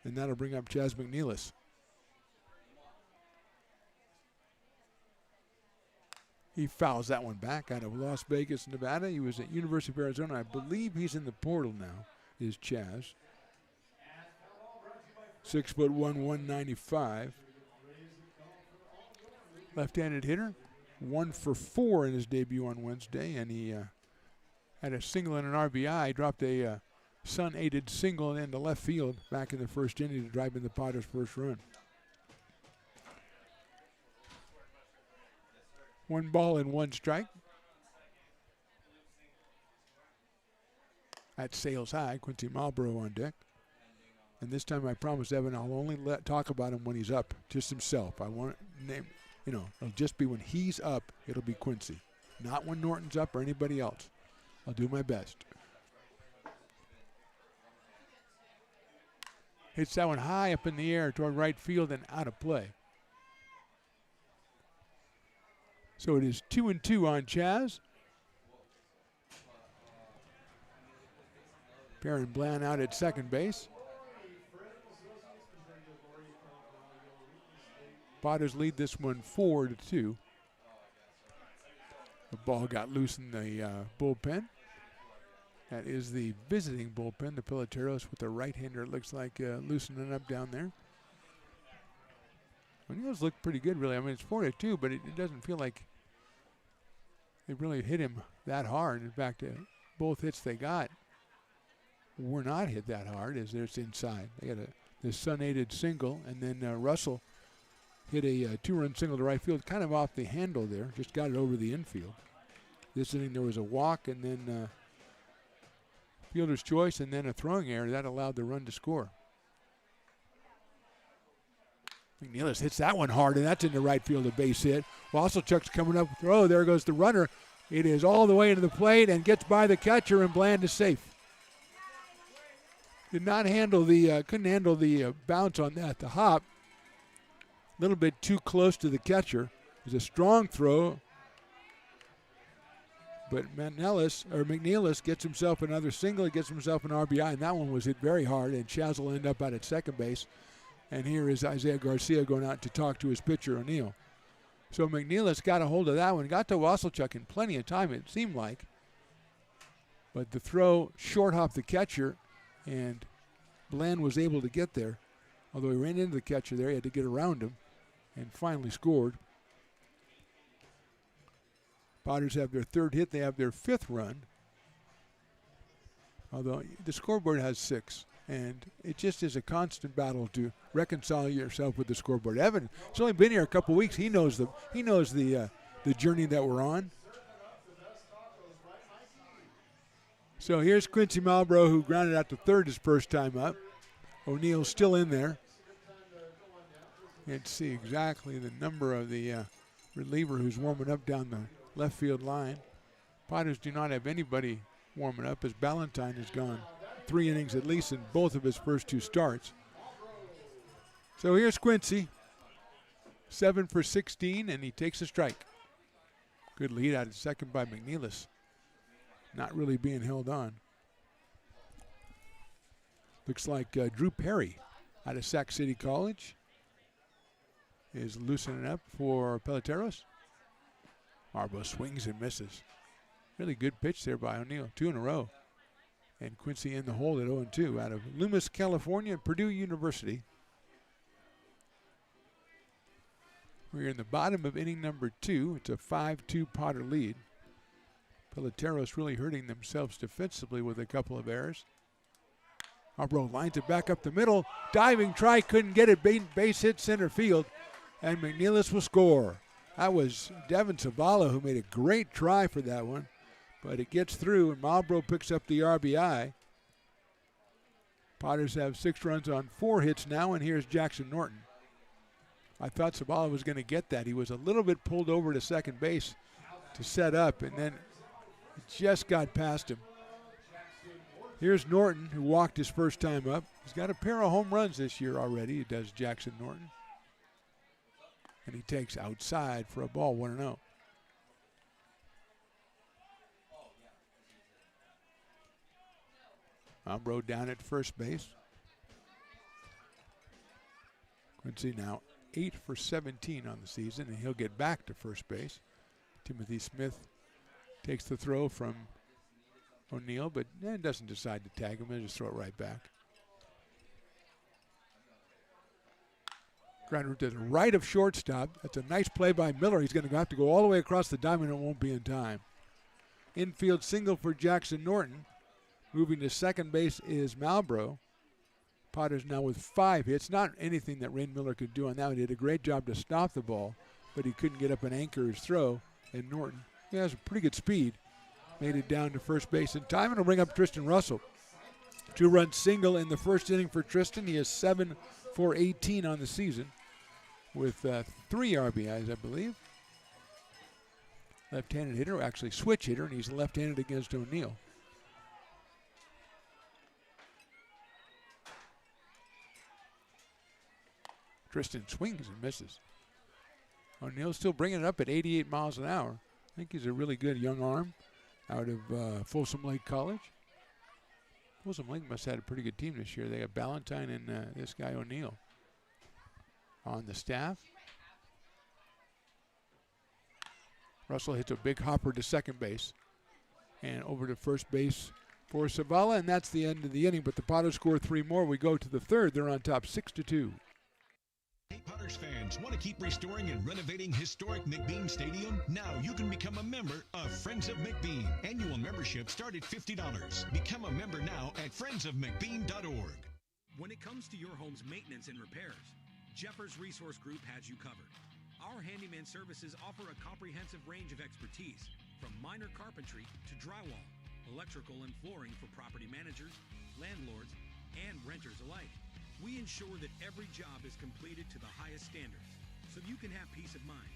And that'll bring up Chaz McNeilis. He fouls that one back out of Las Vegas, Nevada. He was at University of Arizona. I believe he's in the portal now, is Chaz. 6'1", 195. Left-handed hitter. 1 for 4 in his debut on Wednesday, and he had a single and an RBI. Dropped a Sun-aided single into left field back in the first inning to drive in the Potters' first run. 1 ball and 1 strike. At Sales High, Quincy Marlboro on deck. And this time I promise Evan I'll only talk about him when he's up, just himself. I want to name, it'll just be when he's up, it'll be Quincy. Not when Norton's up or anybody else. I'll do my best. Hits that one high up in the air toward right field and out of play. So it is 2-2 on Chaz. Perrin Bland out at second base. Potters lead this one 4-2. The ball got loose in the bullpen. That is the visiting bullpen, the Peloteros with the right-hander. It looks like loosening up down there. Munoz looked pretty good, really. I mean, it's 4-2, but it doesn't feel like it really hit him that hard. In fact, both hits they got were not hit that hard as it's inside. They got the Sun-aided single, and then Russell hit a 2-run single to right field, kind of off the handle there. Just got it over the infield. This inning there was a walk, and then fielder's choice, and then a throwing error. That allowed the run to score. McNeilis hits that one hard, and that's into right field, a base hit. Wasselchuk's coming up with throw. There goes the runner. It is all the way into the plate and gets by the catcher, and Bland is safe. Did not handle the, couldn't handle the bounce on that. The hop, a little bit too close to the catcher. It was a strong throw, but McNeilis gets himself another single. He gets himself an RBI, and that one was hit very hard, and Chaz will end up out at second base. And here is Isaiah Garcia going out to talk to his pitcher, O'Neill. So McNeilis got a hold of that one. Got to Wasselchuk in plenty of time, it seemed like. But the throw short off the catcher, and Bland was able to get there. Although he ran into the catcher there, he had to get around him and finally scored. Potters have their third hit. They have their fifth run. Although the scoreboard has 6. And it just is a constant battle to reconcile yourself with the scoreboard. Evan has only been here a couple weeks. He knows the journey that we're on. So here's Quincy Malbrough, who grounded out to third his first time up. O'Neill's still in there. Can't see exactly the number of the reliever who's warming up down the left field line. Potters do not have anybody warming up as Ballantyne has gone 3 innings at least in both of his first 2 starts. So here's Quincy, 7 for 16, and he takes a strike. Good lead out at second by McNeilis. Not really being held on. Looks like Drew Perry out of Sac City College is loosening up for Peloteros. Marbo swings and misses. Really good pitch there by O'Neill, 2 in a row. And Quincy in the hole at 0-2 out of Loomis, California, Purdue University. We're in the bottom of inning number 2. It's a 5-2 Potter lead. Peloteros really hurting themselves defensively with a couple of errors. Marbo lines it back up the middle. Diving try, couldn't get it. Base hit center field. And McNeilis will score. That was Devin Zavala who made a great try for that one. But it gets through, and Marlboro picks up the RBI. Potters have 6 runs on 4 hits now, and here's Jackson Norton. I thought Zavala was going to get that. He was a little bit pulled over to second base to set up, and then it just got past him. Here's Norton, who walked his first time up. He's got a pair of home runs this year already. He does, Jackson Norton. And he takes outside for a ball, 1-0. Umbro down at first base. Quincy now 8 for 17 on the season, and he'll get back to first base. Timothy Smith takes the throw from O'Neill, but doesn't decide to tag him. He'll just throw it right back. Grounder to the right of shortstop. That's a nice play by Miller. He's going to have to go all the way across the diamond, and it won't be in time. Infield single for Jackson Norton. Moving to second base is Malbrough. Potter's now with 5 hits. Not anything that Rain Miller could do on that one. He did a great job to stop the ball, but he couldn't get up and anchor his throw. And Norton, he has a pretty good speed, made it down to first base in time, and will bring up Tristan Russell. 2-run single in the first inning for Tristan. He is 7 for 18 on the season with 3 RBIs, I believe. Left-handed hitter, actually switch hitter, and he's left-handed against O'Neill. Tristan swings and misses. O'Neill's still bringing it up at 88 miles an hour. I think he's a really good young arm out of Folsom Lake College. Folsom Lake must have had a pretty good team this year. They have Ballantyne and this guy O'Neill on the staff. Russell hits a big hopper to second base and over to first base for Zavala, and that's the end of the inning. But the Potters score 3 more. We go to the third. They're on top 6-2. Hey, Potters fans, want to keep restoring and renovating historic McBean Stadium? Now you can become a member of Friends of McBean. Annual membership start at $50. Become a member now at friendsofmcbean.org. When it comes to your home's maintenance and repairs, Jeffers Resource Group has you covered. Our handyman services offer a comprehensive range of expertise, from minor carpentry to drywall, electrical and flooring for property managers, landlords, and renters alike. We ensure that every job is completed to the highest standards, so you can have peace of mind.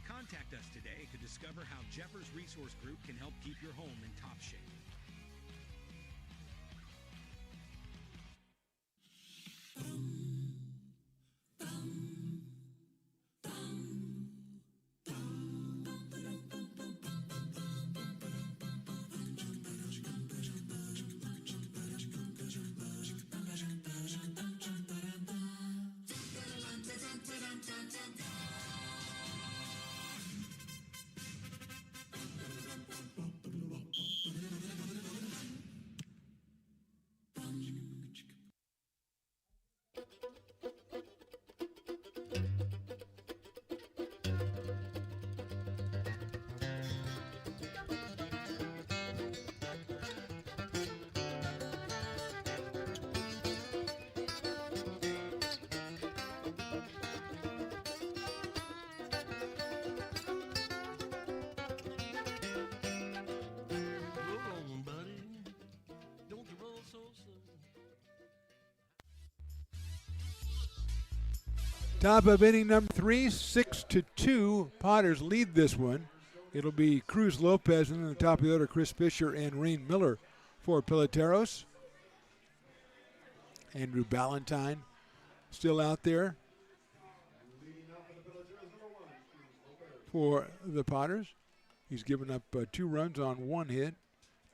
Contact us today to discover how Jeffers Resource Group can help keep your home in top shape. Top of inning number 3, 6-2. Potters lead this one. It'll be Cruz Lopez, and then the top of the order, Chris Fisher and Rain Miller for Peloteros. Andrew Ballantyne still out there for the Potters. He's given up 2 runs on 1 hit.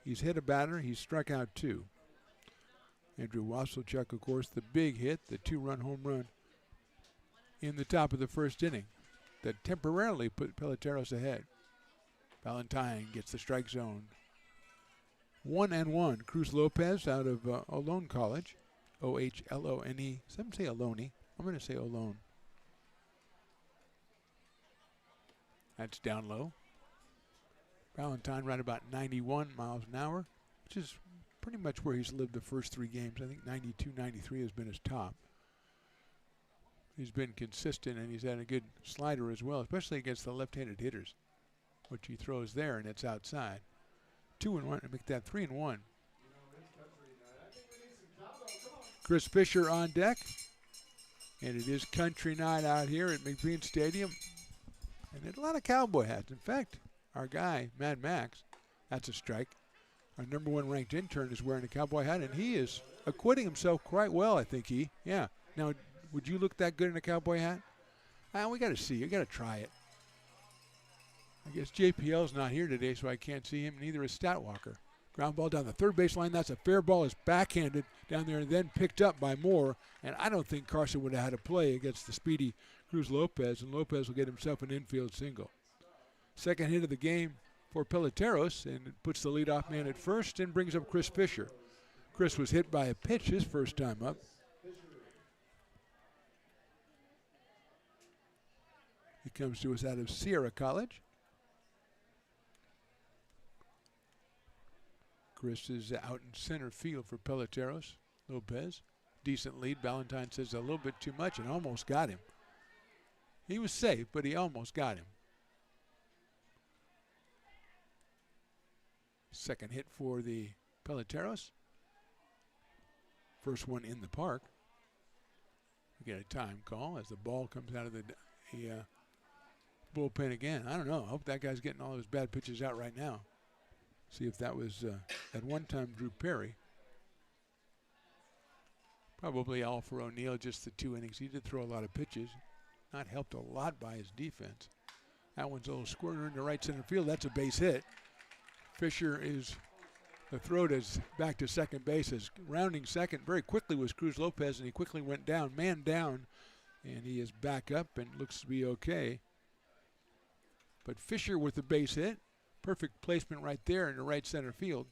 He's hit a batter. He's struck out 2. Andrew Wasselchuk, of course, the big hit, the 2-run home run in the top of the first inning that temporarily put Peloteros ahead. Ballantyne gets the strike zone. 1-1. Cruz Lopez out of Olone College. O-H-L-O-N-E. Some say Ohlone. I'm going to say Olone. That's down low. Ballantyne right about 91 miles an hour, which is pretty much where he's lived the first 3 games. I think 92, 93 has been his top. He's been consistent, and he's had a good slider as well, especially against the left-handed hitters, which he throws there, and it's outside. 2-1 to make that 3-1. Chris Fisher on deck, and it is country night out here at McBean Stadium, and there's a lot of cowboy hats. In fact, our guy, Mad Max, that's a strike. Our number 1 ranked intern is wearing a cowboy hat, and he is acquitting himself quite well, I think yeah. Now, would you look that good in a cowboy hat? We got to see. You got to try it. I guess JPL's not here today, so I can't see him. Neither is Statwalker. Ground ball down the third baseline. That's a fair ball. It's backhanded down there and then picked up by Moore. And I don't think Carson would have had a play against the speedy Cruz Lopez, and Lopez will get himself an infield single. Second hit of the game for Peloteros, and it puts the leadoff man at first and brings up Chris Fisher. Chris was hit by a pitch his first time up. He comes to us out of Sierra College. Chris is out in center field for Peloteros. Lopez, decent lead. Ballantyne says a little bit too much and almost got him. He was safe, but he almost got him. Second hit for the Peloteros. First one in the park. We get a time call as the ball comes out of the bullpen again. I don't know. I hope that guy's getting all his bad pitches out right now. See if that was at one time Drew Perry. Probably all for O'Neill, just the 2 innings. He did throw a lot of pitches. Not helped a lot by his defense. That one's a little squirter into right center field. That's a base hit. Fisher is, the throw is back to second base. As rounding second very quickly was Cruz Lopez, and he quickly went down, man down, and he is back up and looks to be okay. But Fisher with the base hit. Perfect placement right there in the right center field.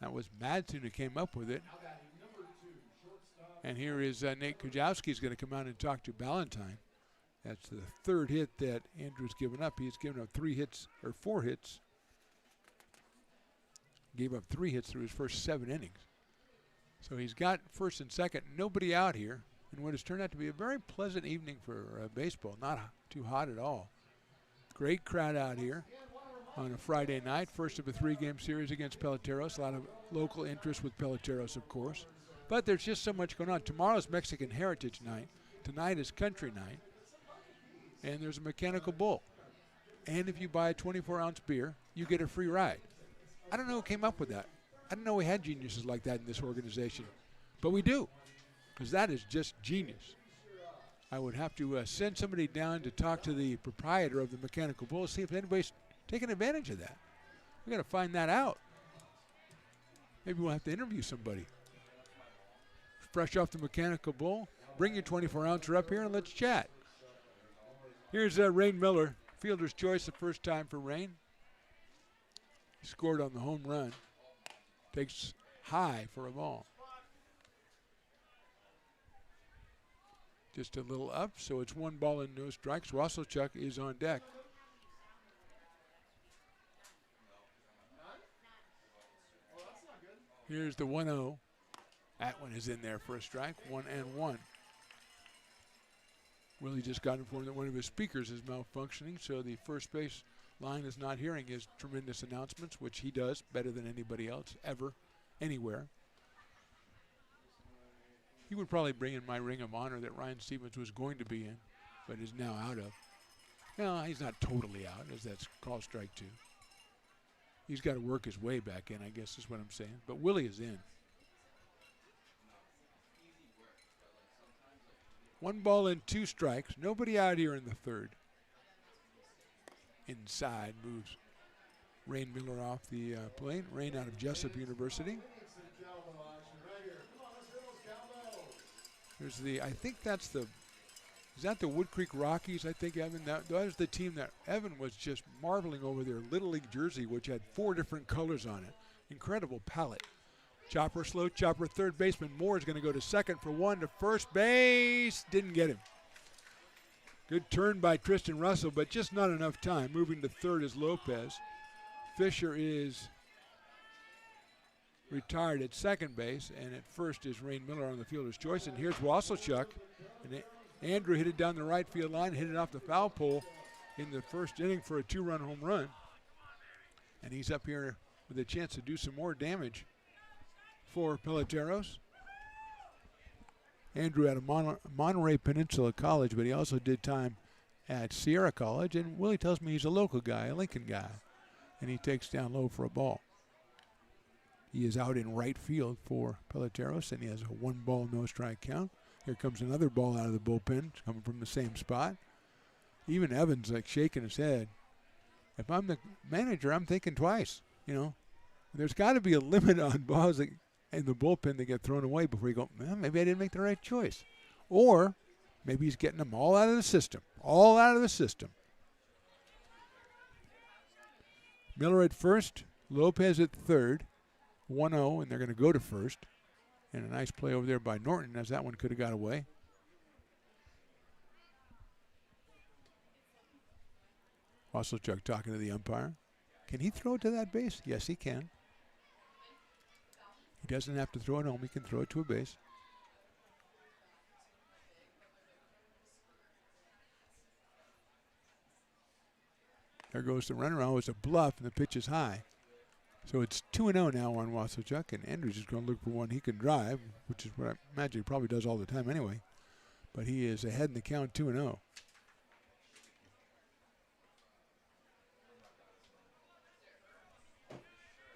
That was Madsen who came up with it. And here is Nate Kujawski is going to come out and talk to Ballantyne. That's the 3rd hit that Andrew's given up. He's given up 4 hits. Gave up 3 hits through his first 7 innings. So he's got first and second, nobody out here. And what has turned out to be a very pleasant evening for baseball. Not too hot at all. Great crowd out here on a Friday night, first of a 3-game series against Peloteros. A lot of local interest with Peloteros, of course. But there's just so much going on. Tomorrow's Mexican Heritage Night. Tonight is Country Night. And there's a mechanical bull. And if you buy a 24-ounce beer, you get a free ride. I don't know who came up with that. I didn't know we had geniuses like that in this organization. But we do, because that is just genius. I would have to send somebody down to talk to the proprietor of the mechanical bull, see if anybody's taking advantage of that. We got to find that out. Maybe we'll have to interview somebody. Fresh off the mechanical bull, bring your 24-ouncer up here and let's chat. Here's Rain Miller, fielder's choice the first time for Rain. He scored on the home run. Takes high for a ball. Just a little up, so it's 1 ball and no strikes. Wasselchuk is on deck. Here's the 1-0. That one is in there for a strike. 1-1. Willie just got informed that one of his speakers is malfunctioning, so the first base line is not hearing his tremendous announcements, which he does better than anybody else ever, anywhere. He would probably bring in my Ring of Honor that Ryan Stevens was going to be in. but is now out of. No, he's not totally out, as that's called strike 2. He's got to work his way back in, I guess is what I'm saying. But Willie is in. 1 ball and 2 strikes. Nobody out here in the third. Inside moves Rain Miller off the plate. Rain out of Jessup University. There's I think that's is that the Wood Creek Rockies, I think, Evan? That was the team that Evan was just marveling over their Little League jersey, which had 4 different colors on it. Incredible palette. Chopper slow, chopper third baseman. Moore is going to go to second for 1 to first base. Didn't get him. Good turn by Tristan Russell, but just not enough time. Moving to third is Lopez. Fisher is retired at second base, and at first is Rain Miller on the fielder's choice. And here's Wasselchuk. And Andrew hit it down the right field line, hit it off the foul pole in the first inning for a 2-run home run. And he's up here with a chance to do some more damage for Peloteros. Andrew at a Monterey Peninsula College, but he also did time at Sierra College. And Willie tells me he's a local guy, a Lincoln guy. And he takes down low for a ball. He is out in right field for Peloteros, and he has a 1 ball, no strike count. Here comes another ball out of the bullpen, coming from the same spot. Even Evans like shaking his head. If I'm the manager, I'm thinking twice. You know, there's got to be a limit on balls in the bullpen that get thrown away before you go, well, maybe I didn't make the right choice. Or maybe he's getting them all out of the system. All out of the system. Miller at first, Lopez at third, 1-0, and they're going to go to first. And a nice play over there by Norton, as that one could have got away. Wasselchuk talking to the umpire. Can he throw it to that base? Yes, he can. He doesn't have to throw it home. He can throw it to a base. There goes the runner. Oh, it's a bluff, and the pitch is high. So it's 2-0 now on Wasselchuk, and Andrews is going to look for one he can drive, which is what I imagine he probably does all the time anyway. But he is ahead in the count, 2-0.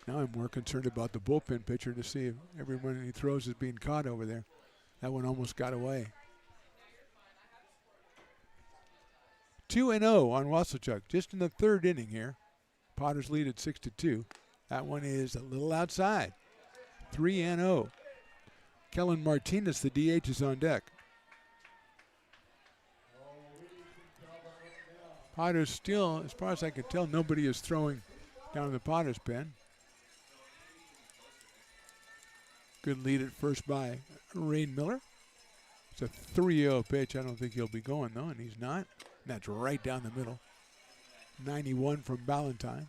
Now I'm more concerned about the bullpen pitcher to see if everyone he throws is being caught over there. That one almost got away. 2-0 on Wasselchuk, just in the third inning here. Potters lead at 6-2. That one is a little outside. 3-0. Kellen Martinez, the DH, is on deck. Potters still, as far as I can tell, nobody is throwing down in the Potters pen. Good lead at first by Rain Miller. It's a 3-0 pitch. I don't think he'll be going, though, and he's not. And that's right down the middle. 91 from Ballantyne.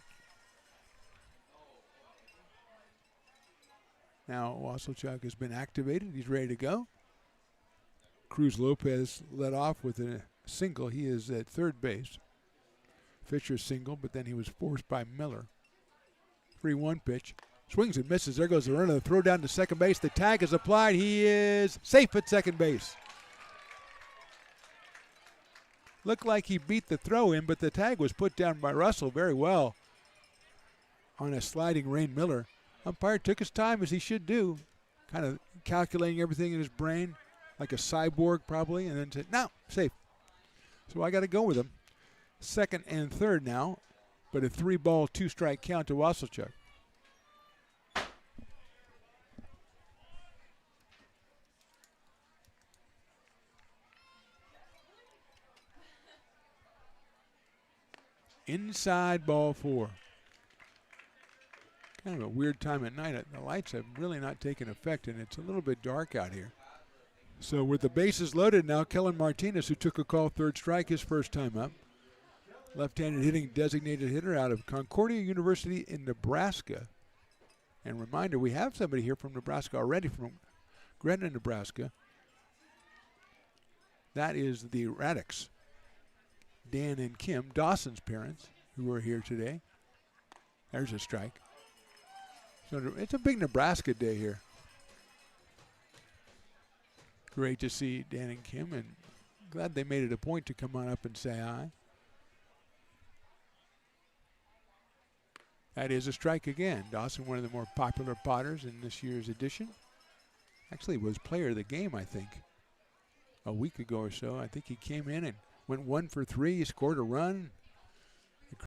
Now Wasselchuk has been activated. He's ready to go. Cruz Lopez led off with a single. He is at third base. Fisher single, but then he was forced by Miller. 3-1 pitch. Swings and misses. There goes the runner. The throw down to second base. The tag is applied. He is safe at second base. Looked like he beat the throw in, but the tag was put down by Russell very well on a sliding Rain Miller. Umpire took his time, as he should do, kind of calculating everything in his brain like a cyborg probably, and then said, no, safe. So I got to go with him. Second and third now, but a 3-ball, 2-strike count to Wasselchuk. Inside ball 4. Kind of a weird time at night. The lights have really not taken effect, and it's a little bit dark out here. So with the bases loaded now, Kellen Martinez, who took a call third strike his first time up. Left-handed hitting designated hitter out of Concordia University in Nebraska. And reminder, we have somebody here from Nebraska already, from Gretna, Nebraska. That is the Raddicks, Dan and Kim, Dawson's parents, who are here today. There's a strike. So it's a big Nebraska day here. Great to see Dan and Kim, and glad they made it a point to come on up and say hi. That is a strike again. Dawson, one of the more popular potters in this year's edition. Actually was player of the game, I think, a week ago or so. I think he came in and went 1 for 3. He scored a run.